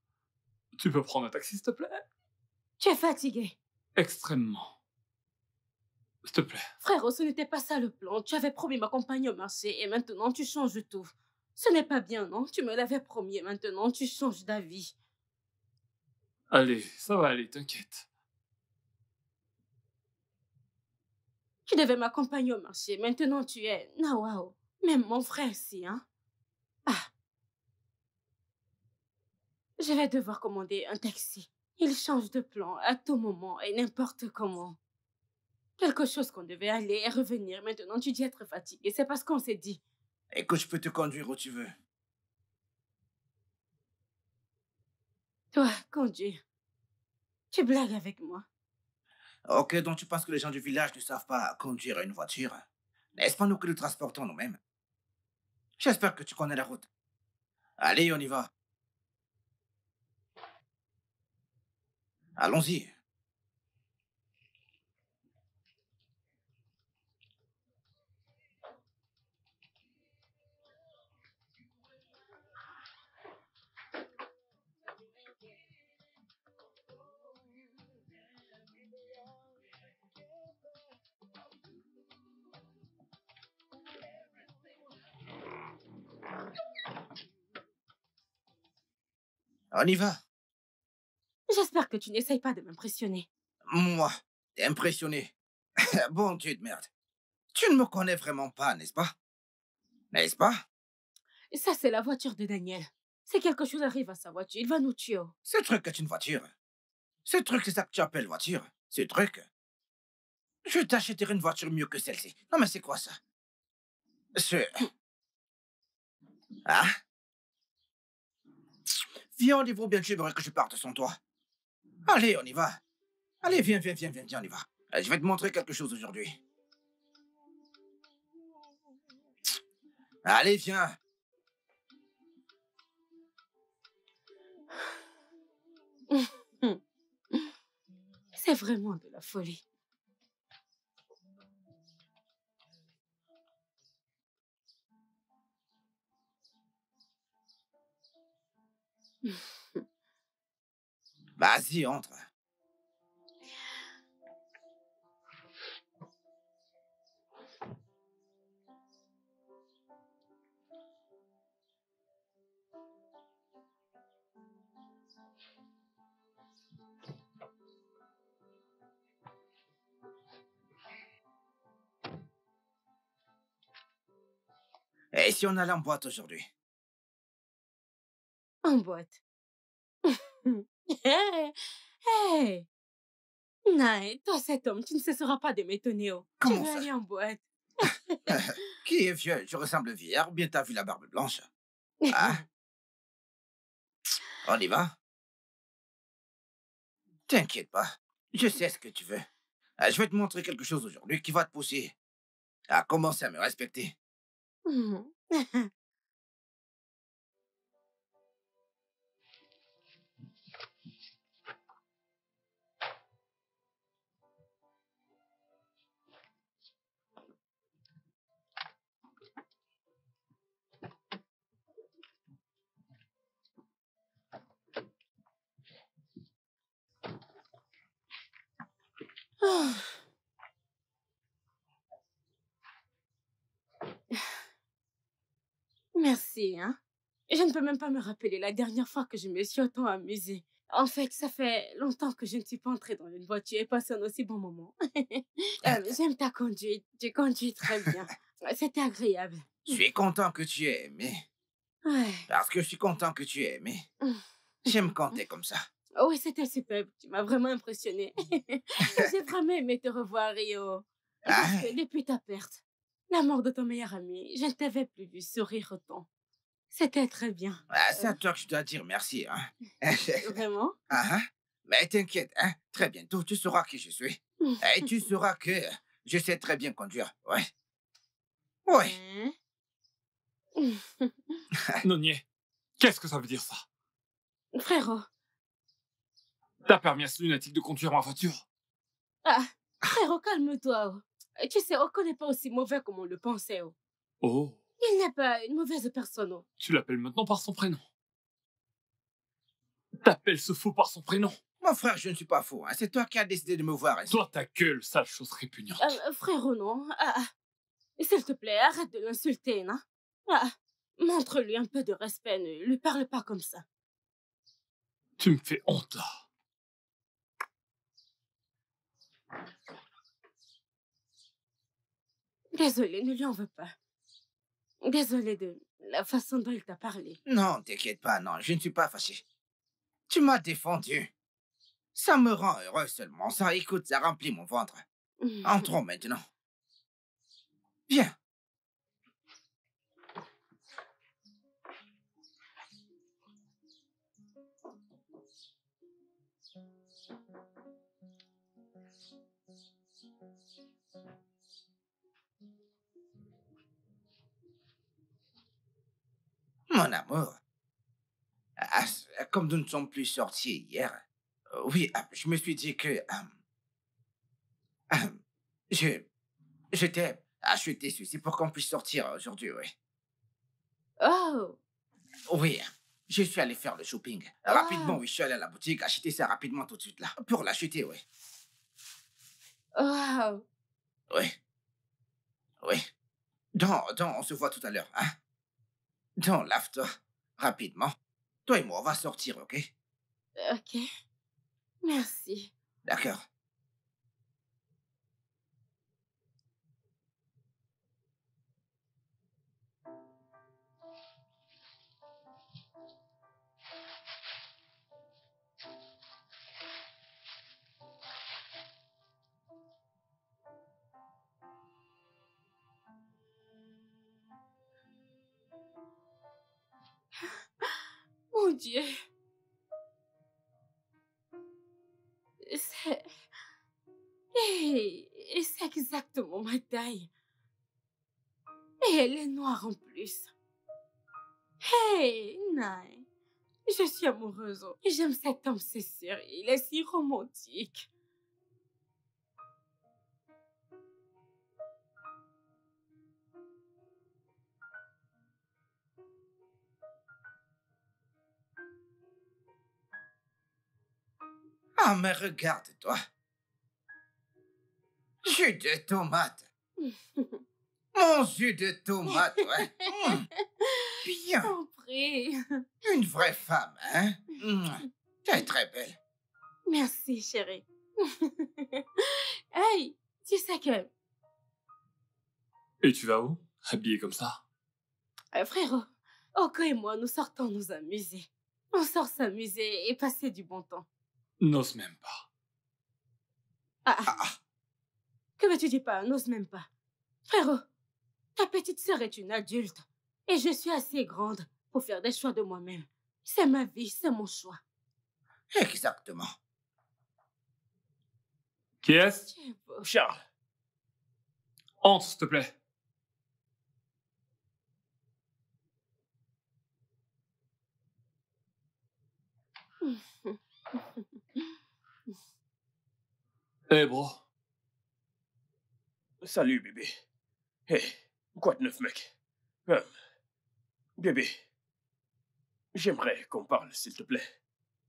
[SPEAKER 2] Tu peux prendre un taxi, s'il te plaît?
[SPEAKER 3] Tu es fatigué.
[SPEAKER 2] Extrêmement. S'il te plaît.
[SPEAKER 3] Frérot, ce n'était pas ça le plan. Tu avais promis m'accompagner au marché et maintenant tu changes tout. Ce n'est pas bien, non? Tu me l'avais promis et maintenant tu changes d'avis.
[SPEAKER 2] Allez, ça va aller, t'inquiète.
[SPEAKER 3] Tu devais m'accompagner au marché. Maintenant tu es... Nawao. Même mon frère si, hein? Je vais devoir commander un taxi. Il change de plan à tout moment et n'importe comment. Quelque chose qu'on devait aller et revenir. Maintenant, tu dis être fatigué. C'est parce qu'on s'est dit.
[SPEAKER 1] Écoute, je peux te conduire où tu veux.
[SPEAKER 3] Toi, conduire. Tu blagues avec moi.
[SPEAKER 1] Ok, donc tu penses que les gens du village ne savent pas conduire une voiture? N'est-ce pas nous qui nous transportons nous-mêmes? J'espère que tu connais la route. Allez, on y va. Allons-y. On y va.
[SPEAKER 3] J'espère que tu n'essayes pas de m'impressionner.
[SPEAKER 1] Moi, t'es impressionné. Bon Dieu de merde. Tu ne me connais vraiment pas, n'est-ce pas? N'est-ce pas?
[SPEAKER 3] Ça, c'est la voiture de Daniel. Si quelque chose arrive à sa voiture, il va nous tuer. Oh.
[SPEAKER 1] Ce truc est une voiture. Ce truc, c'est ça que tu appelles voiture. Ce truc. Je t'achèterai une voiture mieux que celle-ci. Non, mais c'est quoi ça? Ah? Viens, Olivier, bien, tu aimerais que je parte sans toi. Allez, on y va. Allez, viens, on y va. Je vais te montrer quelque chose aujourd'hui. Allez, viens.
[SPEAKER 3] C'est vraiment de la folie.
[SPEAKER 1] Vas-y, entre. Et si on allait en boîte aujourd'hui?
[SPEAKER 3] En boîte. Hey, hey. Non, toi, cet homme, tu ne cesseras pas de m'étonner. Oh. Tu
[SPEAKER 1] Comment
[SPEAKER 3] veux
[SPEAKER 1] ça?
[SPEAKER 3] aller en boîte?
[SPEAKER 1] Qui est vieux? Je ressemble vieillard ou bien t'as vu la barbe blanche? Ah? On y va? T'inquiète pas. Je sais ce que tu veux. Je vais te montrer quelque chose aujourd'hui qui va te pousser à commencer à me respecter.
[SPEAKER 3] Oh. Merci, hein. Je ne peux même pas me rappeler la dernière fois que je me suis autant amusée. En fait, ça fait longtemps que je ne suis pas entrée dans une voiture et passé un aussi bon moment. J'aime ta conduite. Tu conduis très bien. C'était agréable.
[SPEAKER 1] Je suis content que tu aies aimé.
[SPEAKER 3] Ouais.
[SPEAKER 1] Parce que je suis content que tu aies aimé. J'aime quand t'es comme ça.
[SPEAKER 3] Oui, c'était superbe. Tu m'as vraiment impressionnée. J'ai vraiment aimé te revoir, Rio. Parce que depuis ta perte, la mort de ton meilleur ami, je ne t'avais plus vu sourire autant. C'était très bien.
[SPEAKER 1] C'est à toi que je dois dire merci, hein.
[SPEAKER 3] Vraiment?
[SPEAKER 1] Mais t'inquiète, hein. Très bientôt, tu sauras qui je suis. Et tu sauras que je sais très bien conduire. Ouais. Ouais.
[SPEAKER 2] Nonier, qu'est-ce que ça veut dire ça?
[SPEAKER 3] Frérot.
[SPEAKER 2] T'as permis à ce lunatique de conduire ma voiture?
[SPEAKER 3] Ah, frérot, calme-toi. Oh. Tu sais, Oko n'est pas aussi mauvais comme on le pensait. Oh.
[SPEAKER 2] Oh.
[SPEAKER 3] Il n'est pas une mauvaise personne. Oh.
[SPEAKER 2] Tu l'appelles maintenant par son prénom. T'appelles ce fou par son prénom.
[SPEAKER 1] Mon frère, je ne suis pas fou. Hein. C'est toi qui as décidé de me voir ainsi.
[SPEAKER 2] Toi, ta gueule, sale chose répugnante.
[SPEAKER 3] Frérot, non. S'il te plaît, arrête de l'insulter, non? Montre-lui un peu de respect. Ne lui parle pas comme ça.
[SPEAKER 2] Tu me fais honte, là.
[SPEAKER 3] Désolée, ne lui en veux pas. Désolée de la façon dont il t'a parlé.
[SPEAKER 1] Non, t'inquiète pas, non, je ne suis pas fâché. Tu m'as défendu. Ça me rend heureux seulement. Ça, écoute, ça remplit mon ventre. Entrons maintenant. Viens. Mon amour, comme nous ne sommes plus sortis hier, oui, je me suis dit que euh, je, je t'ai acheté ceci pour qu'on puisse sortir aujourd'hui, oui.
[SPEAKER 3] Oh,
[SPEAKER 1] Oui, je suis allé faire le shopping. Rapidement, oui, je suis allé à la boutique, acheter ça rapidement tout de suite là. Pour l'acheter, oui.
[SPEAKER 3] wow.
[SPEAKER 1] Oui, oui. Donc, on se voit tout à l'heure, hein? Dans l'after, rapidement. Toi et moi, on va sortir, ok?
[SPEAKER 3] Ok. Merci.
[SPEAKER 1] D'accord.
[SPEAKER 3] Mon Dieu. C'est... Hey, c'est exactement ma taille. Et elle est noire en plus. Hey, Nai. Je suis amoureuse. J'aime cet homme, c'est sûr. Il est si romantique.
[SPEAKER 1] Ah, mais regarde-toi. Jus de tomate. Mon jus de tomate, ouais. Bien.
[SPEAKER 3] Compris.
[SPEAKER 1] Une vraie femme, hein? Tu es très belle.
[SPEAKER 3] Merci, chérie. Hey, tu sais que...
[SPEAKER 2] Et tu vas où? Habillé comme ça?
[SPEAKER 3] frérot, Oko et moi, nous sortons nous amuser. On sort s'amuser et passer du bon temps.
[SPEAKER 2] N'ose même pas.
[SPEAKER 3] Que veux-tu dire pas? N'ose même pas. Frérot, ta petite sœur est une adulte. Et je suis assez grande pour faire des choix de moi-même. C'est ma vie, c'est mon choix.
[SPEAKER 1] Exactement.
[SPEAKER 2] Qui est-ce?
[SPEAKER 3] Tu es beau.
[SPEAKER 4] Charles,
[SPEAKER 2] Entre, s'il te plaît. Eh, bro.
[SPEAKER 4] salut bébé. Hé, quoi de neuf, mec? Bébé, j'aimerais qu'on parle, s'il te plaît.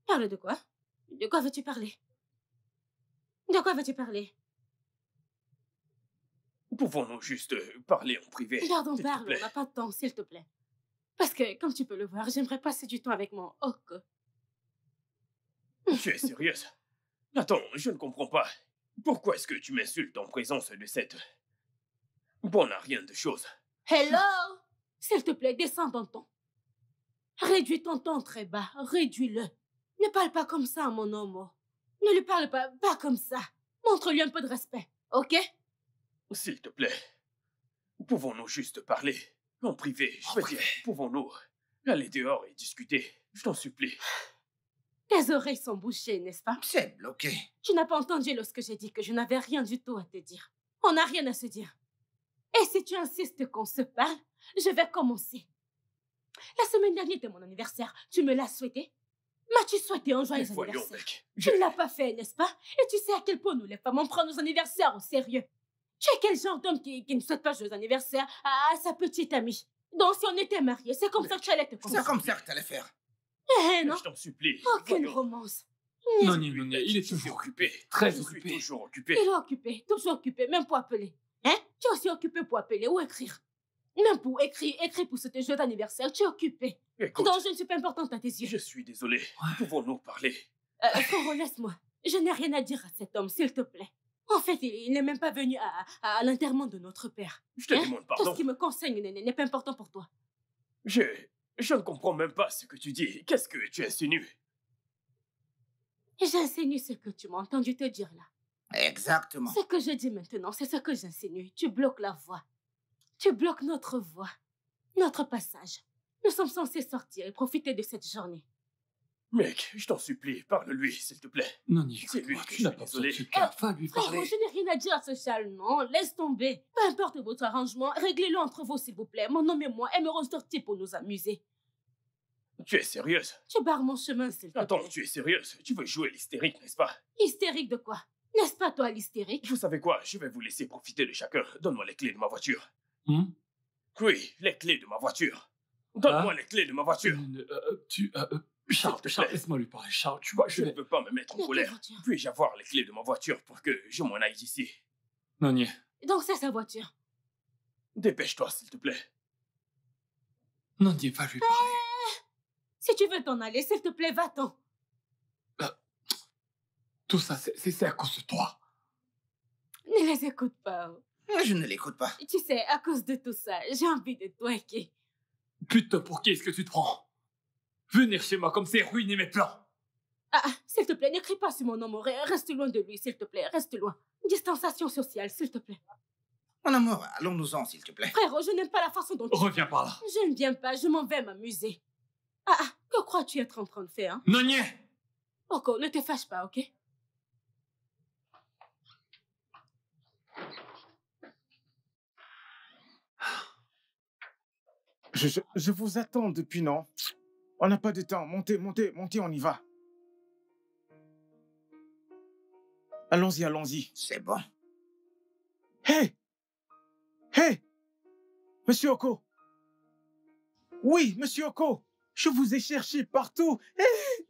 [SPEAKER 3] Parle de quoi? De quoi veux-tu parler? De quoi veux-tu parler?
[SPEAKER 4] Pouvons-nous juste parler en privé,
[SPEAKER 3] Pardon,
[SPEAKER 4] s'il te
[SPEAKER 3] parle, on
[SPEAKER 4] plaît?
[SPEAKER 3] n'a pas de temps, s'il te plaît. Parce que, comme tu peux le voir, j'aimerais passer du temps avec mon Oko.
[SPEAKER 4] Tu es sérieuse? Attends, je ne comprends pas. Pourquoi est-ce que tu m'insultes en présence de cette... Bon, n'a rien de chose.
[SPEAKER 3] Hello! S'il te plaît, descends ton ton. Réduis ton ton très bas, réduis-le. Ne parle pas comme ça à mon homme. Ne lui parle pas comme ça. Montre-lui un peu de respect, ok?
[SPEAKER 4] S'il te plaît, pouvons-nous juste parler en privé? Je veux dire, pouvons-nous aller dehors et discuter? Je t'en supplie.
[SPEAKER 3] Tes oreilles sont bouchées, n'est-ce pas?
[SPEAKER 1] C'est bloqué.
[SPEAKER 3] Tu n'as pas entendu lorsque j'ai dit que je n'avais rien du tout à te dire. On n'a rien à se dire. Et si tu insistes qu'on se parle, je vais commencer. La semaine dernière était mon anniversaire. Tu me l'as souhaité? M'as-tu souhaité un
[SPEAKER 4] Mais
[SPEAKER 3] joyeux
[SPEAKER 4] voyons,
[SPEAKER 3] anniversaire?
[SPEAKER 4] mec.
[SPEAKER 3] Tu ne l'as pas fait, n'est-ce pas? Et tu sais à quel point nous, les femmes, on prend nos anniversaires au sérieux. Tu es quel genre d'homme qui ne souhaite pas joyeux anniversaire à sa petite amie? Donc, si on était mariés, c'est comme ça que tu allais te
[SPEAKER 1] C'est
[SPEAKER 3] comporter.
[SPEAKER 1] comme ça que t'allais faire.
[SPEAKER 3] Eh non,
[SPEAKER 4] Je t'en supplie.
[SPEAKER 3] aucune
[SPEAKER 4] Voyons.
[SPEAKER 3] romance.
[SPEAKER 2] Non, il est toujours
[SPEAKER 4] occupé.
[SPEAKER 2] Très
[SPEAKER 4] Je
[SPEAKER 2] occupé.
[SPEAKER 4] suis toujours occupé.
[SPEAKER 3] Il est occupé, toujours occupé, même pour appeler. Hein? Tu es aussi occupé pour appeler ou écrire. Même pour écrire pour ce joyeux anniversaire, tu es occupé.
[SPEAKER 4] Écoute,
[SPEAKER 3] Donc, je ne suis pas importante à tes yeux.
[SPEAKER 4] je suis désolé. Pouvons-nous parler?
[SPEAKER 3] Frérot, laisse-moi. Je n'ai rien à dire à cet homme, s'il te plaît. En fait, il n'est même pas venu à l'enterrement de notre père.
[SPEAKER 4] Je te
[SPEAKER 3] Hein?
[SPEAKER 4] demande
[SPEAKER 3] Tout
[SPEAKER 4] pardon.
[SPEAKER 3] ce qui me concerne n'est pas important pour toi.
[SPEAKER 4] Je ne comprends même pas ce que tu dis. Qu'est-ce que tu insinues?
[SPEAKER 3] J'insinue ce que tu m'as entendu te dire là.
[SPEAKER 1] Exactement.
[SPEAKER 3] Ce que je dis maintenant, c'est ce que j'insinue. Tu bloques la voie. Tu bloques notre voie. Notre passage. Nous sommes censés sortir et profiter de cette journée.
[SPEAKER 4] Mec, je t'en supplie, parle-lui, s'il te plaît.
[SPEAKER 2] Non,
[SPEAKER 4] C'est lui
[SPEAKER 2] écoute-moi,
[SPEAKER 4] que
[SPEAKER 2] tu n'as
[SPEAKER 4] je
[SPEAKER 2] pas
[SPEAKER 4] suis
[SPEAKER 2] besoin de
[SPEAKER 4] désolé.
[SPEAKER 2] ce cas. Va lui
[SPEAKER 3] Frérot,
[SPEAKER 2] parler.
[SPEAKER 3] je n'ai rien à dire à ce châle, non. Laisse tomber. Peu importe votre arrangement, réglez-le entre vous, s'il vous plaît. Mon homme et moi aimerons sortir pour nous amuser.
[SPEAKER 4] Tu es sérieuse?
[SPEAKER 3] Tu barres mon chemin, s'il te plaît.
[SPEAKER 4] Attends, tu es sérieuse? Tu veux jouer l'hystérique, n'est-ce pas?
[SPEAKER 3] Hystérique de quoi? N'est-ce pas toi l'hystérique?
[SPEAKER 4] Vous savez quoi? Je vais vous laisser profiter de chacun. Donne-moi les clés de ma voiture.
[SPEAKER 2] Hmm?
[SPEAKER 4] Oui, les clés de ma voiture. Donne-moi
[SPEAKER 2] Ah.
[SPEAKER 4] les clés de ma voiture.
[SPEAKER 2] Charles,
[SPEAKER 4] S'il te
[SPEAKER 2] Charles,
[SPEAKER 4] plaît.
[SPEAKER 2] laisse-moi lui parler. Charles, tu vois,
[SPEAKER 4] Je ne veux pas me mettre en
[SPEAKER 3] Mais quelle
[SPEAKER 4] colère.
[SPEAKER 3] voiture?
[SPEAKER 4] Puis-je avoir les clés de ma voiture pour que je m'en aille d'ici?
[SPEAKER 2] Nonier,
[SPEAKER 3] Donc c'est sa voiture.
[SPEAKER 4] Dépêche-toi, s'il te plaît.
[SPEAKER 2] Nonier, va lui parler.
[SPEAKER 3] Si tu veux t'en aller, s'il te plaît, va-t'en.
[SPEAKER 2] Tout ça, c'est à cause de toi.
[SPEAKER 3] Ne les écoute pas. Oh.
[SPEAKER 1] Je ne l'écoute pas.
[SPEAKER 3] Tu sais, à cause de tout ça, j'ai envie de twerker.
[SPEAKER 2] Putain, pour qui est-ce que tu te prends? Venir chez moi comme c'est ruiner mes plans.
[SPEAKER 3] S'il te plaît, n'écris pas sur mon nom, reste loin de lui, s'il te plaît, reste loin. Distanciation sociale, s'il te plaît.
[SPEAKER 1] Mon amour, allons-nous-en, s'il te plaît.
[SPEAKER 3] Frérot, je n'aime pas la façon dont tu...
[SPEAKER 2] Reviens par là.
[SPEAKER 3] Je ne viens pas, je m'en vais m'amuser. Que crois-tu être en train de faire, hein?
[SPEAKER 2] Nonier!
[SPEAKER 3] Oko, ne te fâche pas, ok?
[SPEAKER 5] Je vous attends depuis, non? On n'a pas de temps. Montez, on y va. Allons-y, allons-y.
[SPEAKER 1] C'est bon.
[SPEAKER 5] Hey! Hey! Monsieur Oko! Oui, Monsieur Oko! Je vous ai cherché partout. Hey!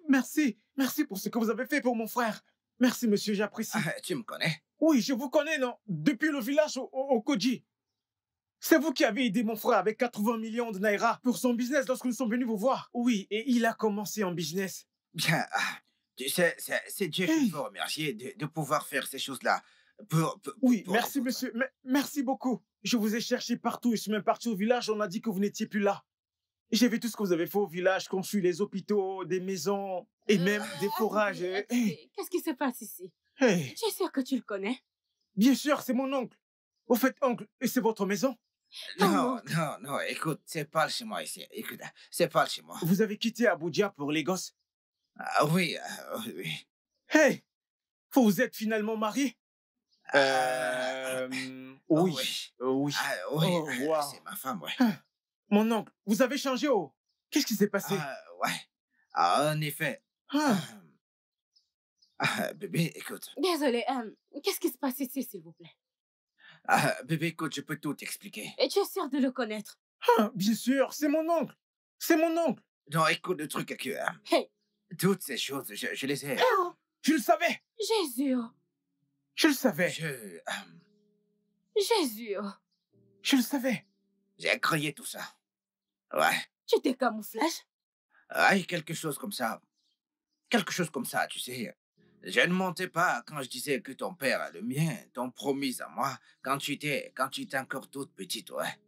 [SPEAKER 5] Merci pour ce que vous avez fait pour mon frère. Merci, monsieur, j'apprécie.
[SPEAKER 1] Tu me connais?
[SPEAKER 5] Oui, je vous connais, non? Depuis le village au Koji. C'est vous qui avez aidé mon frère avec 80 millions de naira pour son business lorsque nous sommes venus vous voir. Oui, et il a commencé en business.
[SPEAKER 1] Bien, tu sais, c'est Dieu qu'il faut remercier de pouvoir faire ces choses-là.
[SPEAKER 5] Oui,
[SPEAKER 1] pour
[SPEAKER 5] merci,
[SPEAKER 1] vous.
[SPEAKER 5] monsieur. Merci beaucoup. Je vous ai cherché partout. Je suis même parti au village. On a dit que vous n'étiez plus là. J'ai vu tout ce que vous avez fait au village, construit les hôpitaux, des maisons et même des forages.
[SPEAKER 3] Attendez, qu'est-ce qui se passe ici?
[SPEAKER 5] Hey,
[SPEAKER 3] Tu es sûr que tu le connais?
[SPEAKER 5] bien sûr, c'est mon oncle. Au fait, oncle, et c'est votre maison?
[SPEAKER 1] Non, écoute, c'est pas le chez moi ici. Écoute, c'est pas le chez moi.
[SPEAKER 5] Vous avez quitté Abuja pour Lagos?
[SPEAKER 1] Oui.
[SPEAKER 5] Hey, vous vous êtes finalement marié? Oui.
[SPEAKER 1] Oui.
[SPEAKER 5] Oui.
[SPEAKER 1] Oui,
[SPEAKER 5] Oh, wow.
[SPEAKER 1] c'est ma femme, ouais.
[SPEAKER 5] Mon oncle, vous avez changé, oh. Qu'est-ce qui s'est passé?
[SPEAKER 1] Ouais. En effet. Bébé, écoute.
[SPEAKER 3] Désolée, qu'est-ce qui se passe ici, s'il vous plaît?
[SPEAKER 1] Bébé, écoute, je peux tout t'expliquer.
[SPEAKER 3] Et tu es sûr de le connaître?
[SPEAKER 5] Bien sûr, c'est mon oncle. C'est mon oncle.
[SPEAKER 1] Non, écoute, le truc est que...
[SPEAKER 3] Hey.
[SPEAKER 1] Toutes ces choses, je les ai...
[SPEAKER 3] Oh,
[SPEAKER 5] Je le savais.
[SPEAKER 3] Jésus, oh.
[SPEAKER 5] Je le savais.
[SPEAKER 3] Jésus, oh.
[SPEAKER 5] Je le savais.
[SPEAKER 1] J'ai créé tout ça. Ouais.
[SPEAKER 3] Tu t'es camouflage?
[SPEAKER 1] Quelque chose comme ça. Quelque chose comme ça, tu sais. Je ne mentais pas quand je disais que ton père, le mien, t'ont promis à moi quand tu étais encore toute petite, ouais.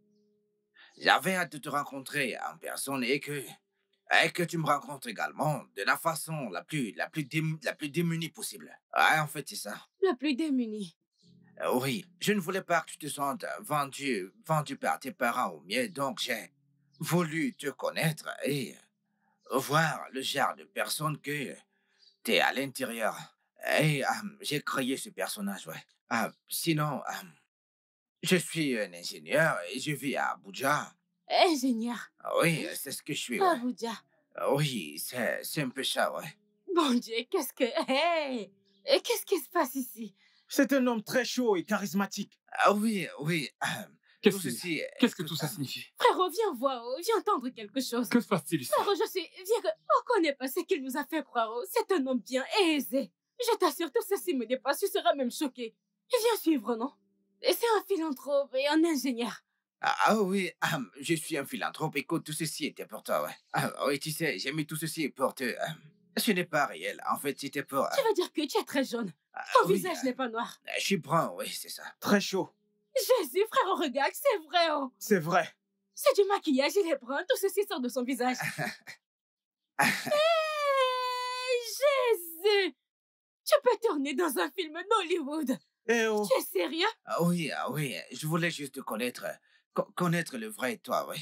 [SPEAKER 1] J'avais hâte de te rencontrer en personne et que tu me rencontres également de la façon la plus démunie possible. Ouais, en fait, c'est ça.
[SPEAKER 3] Le plus démuni.
[SPEAKER 1] Oui, je ne voulais pas que tu te sentes vendu par tes parents au mien, donc j'ai voulu te connaître et voir le genre de personne que t'es à l'intérieur. Et j'ai créé ce personnage, ouais. Sinon, je suis un ingénieur et je vis à Abuja.
[SPEAKER 3] Ingénieur.
[SPEAKER 1] Oui, c'est ce que je suis, ouais.
[SPEAKER 3] Abuja.
[SPEAKER 1] Oui, c'est un peu ça, ouais.
[SPEAKER 3] Bon Dieu, qu'est-ce que... Hey! Et qu'est-ce qui se passe ici?
[SPEAKER 5] C'est un homme très chaud et charismatique.
[SPEAKER 1] Oui.
[SPEAKER 2] Qu'est-ce que tout ça signifie?
[SPEAKER 3] Frérot, viens voir, oh, viens entendre quelque chose.
[SPEAKER 2] Que se passe-t-il ici?
[SPEAKER 3] Frérot, viens, on connaît pas ce qu'il nous a fait croire, oh. C'est un homme bien aisé. Je t'assure, tout ceci me dépasse, tu seras même choqué. Viens suivre, non? Et c'est un philanthrope et un ingénieur.
[SPEAKER 1] Oui, je suis un philanthrope. Écoute, tout ceci était pour toi, ouais. Oui, tu sais, j'ai mis tout ceci pour te... ce n'est pas réel. En fait, c'était pour...
[SPEAKER 3] Tu veux dire que tu es très jaune. Ton visage n'est pas noir.
[SPEAKER 1] Je suis brun, oui, c'est ça.
[SPEAKER 5] Très chaud.
[SPEAKER 3] Jésus, frérot, regarde, c'est vrai, oh.
[SPEAKER 5] C'est vrai.
[SPEAKER 3] C'est du maquillage, il est brun, tout ceci sort de son visage. Hey, Jésus! Tu peux tourner dans un film d'Hollywood.
[SPEAKER 5] Eh oh.
[SPEAKER 3] Tu es sérieux?
[SPEAKER 1] Oui, je voulais juste te connaître le vrai toi, oui.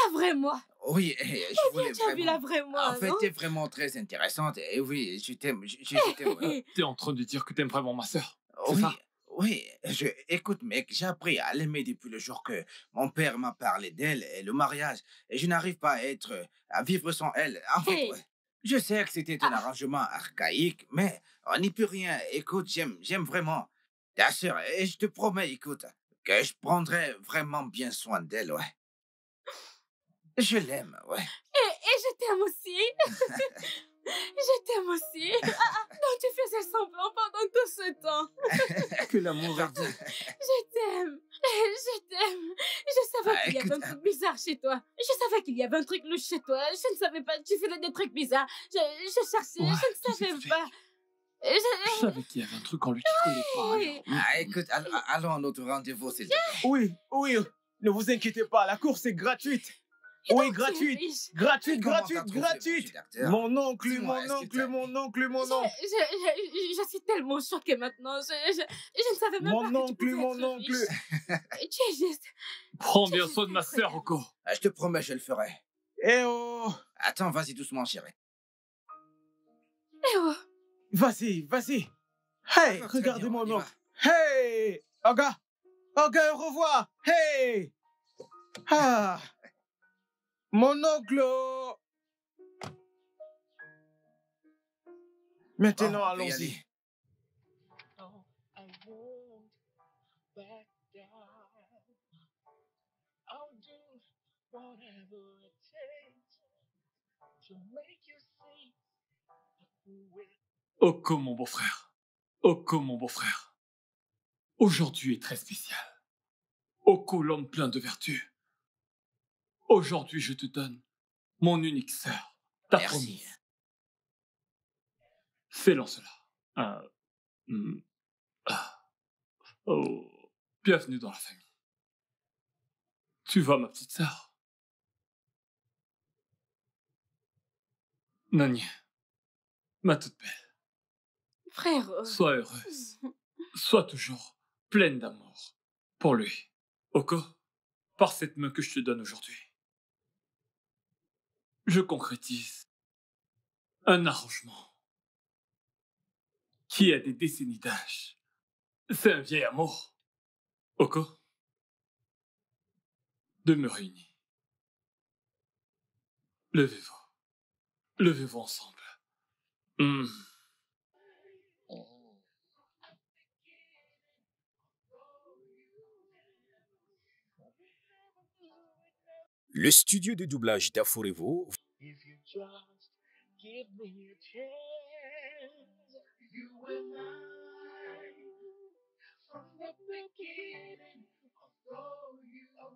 [SPEAKER 3] La vraie moi.
[SPEAKER 1] Oui, je voulais
[SPEAKER 3] Tu as vu la
[SPEAKER 1] vraiment...
[SPEAKER 3] vraie moi,
[SPEAKER 1] En fait,
[SPEAKER 3] non?
[SPEAKER 1] t'es vraiment très intéressante et oui, je t'aime, ouais.
[SPEAKER 2] T'es en train de dire que t'aimes vraiment ma sœur? C'est
[SPEAKER 1] Oui,
[SPEAKER 2] ça?
[SPEAKER 1] Oui, écoute, mec, j'ai appris à l'aimer depuis le jour que mon père m'a parlé d'elle et le mariage, et je n'arrive pas à vivre sans elle. En fait,
[SPEAKER 3] Hey,
[SPEAKER 1] ouais. Je sais que c'était un
[SPEAKER 3] ah,
[SPEAKER 1] arrangement archaïque, mais on n'y peut rien. Écoute, j'aime vraiment ta sœur, et je te promets, écoute, que je prendrai vraiment bien soin d'elle, ouais. Je l'aime, ouais.
[SPEAKER 3] et je t'aime aussi. Je t'aime aussi. Donc tu faisais semblant pendant tout ce temps.
[SPEAKER 5] Que l'amour est
[SPEAKER 1] Pardon.
[SPEAKER 5] doux.
[SPEAKER 3] Je t'aime. Je t'aime. Je savais
[SPEAKER 1] Ah,
[SPEAKER 3] qu'il y avait
[SPEAKER 1] écoute,
[SPEAKER 3] un truc bizarre chez toi. Je savais qu'il y avait un truc louche chez toi. Je ne savais pas. Tu faisais des trucs bizarres. Je cherchais.
[SPEAKER 2] Ouais,
[SPEAKER 3] Je
[SPEAKER 2] tout
[SPEAKER 3] ne savais
[SPEAKER 2] s'explique.
[SPEAKER 3] pas.
[SPEAKER 2] Je
[SPEAKER 3] Je...
[SPEAKER 2] savais qu'il y avait un truc en lui qui collait pas,
[SPEAKER 3] Hey.
[SPEAKER 2] alors.
[SPEAKER 1] écoute, allons à notre rendez-vous, s'il te plaît.
[SPEAKER 5] Oui, oui, ne vous inquiétez pas, la course est gratuite.
[SPEAKER 3] Et
[SPEAKER 5] Oui,
[SPEAKER 3] donc, tu es
[SPEAKER 5] gratuite,
[SPEAKER 3] riche.
[SPEAKER 5] gratuite,
[SPEAKER 1] Comment t'as
[SPEAKER 5] gratuite,
[SPEAKER 1] trouvé mon
[SPEAKER 5] gratuite.
[SPEAKER 1] jeu d'acteur?
[SPEAKER 5] Mon oncle,
[SPEAKER 1] Dis-moi,
[SPEAKER 5] mon
[SPEAKER 1] est-ce que
[SPEAKER 5] oncle,
[SPEAKER 1] t'as-
[SPEAKER 5] mon oncle, mon oncle.
[SPEAKER 3] Je suis tellement choquée maintenant. Je ne savais même pas
[SPEAKER 5] Mon
[SPEAKER 3] que tu
[SPEAKER 5] oncle,
[SPEAKER 3] pouvais
[SPEAKER 5] mon
[SPEAKER 3] être
[SPEAKER 5] oncle.
[SPEAKER 3] riche. Tu es juste...
[SPEAKER 2] Prends
[SPEAKER 3] tu es
[SPEAKER 2] bien
[SPEAKER 3] juste
[SPEAKER 2] soin de ma sœur,
[SPEAKER 3] incroyable.
[SPEAKER 2] Oko.
[SPEAKER 1] Ah, je te promets, je le ferai.
[SPEAKER 5] Eh oh,
[SPEAKER 1] Attends, vas-y doucement, chérie.
[SPEAKER 3] Eh oh.
[SPEAKER 5] vas-y, vas-y. Hey,
[SPEAKER 1] Alors, très
[SPEAKER 5] regardez
[SPEAKER 1] bien, on
[SPEAKER 5] mon
[SPEAKER 1] y va.
[SPEAKER 5] oncle. Hey, Oga, Oga, au revoir. Hey, ah, mon oncle. Maintenant,
[SPEAKER 1] Bon, on peut y
[SPEAKER 5] allons-y.
[SPEAKER 1] aller.
[SPEAKER 7] No, I won't back down. I'll do whatever it takes to make you see who is.
[SPEAKER 2] Oko, mon beau-frère. Oko, mon beau-frère. Aujourd'hui est très spécial. Oko, l'homme plein de vertus. Aujourd'hui, je te donne mon unique sœur, ta
[SPEAKER 1] Merci.
[SPEAKER 2] promise. Fais-le cela. Euh, hmm, ah, oh, bienvenue dans la famille. Tu vas, ma petite sœur? Nani, ma toute belle,
[SPEAKER 3] Frère,
[SPEAKER 2] sois heureuse. Sois toujours pleine d'amour pour lui. Oko, par cette main que je te donne aujourd'hui, je concrétise un arrangement qui a des décennies d'âge. C'est un vieil amour. Oko, demeurez unis. Levez-vous. Levez-vous ensemble. Hmm.
[SPEAKER 8] Le studio de doublage d'Aforevo
[SPEAKER 7] If you just give me a chance, you and I, from the beginning, I'll throw you a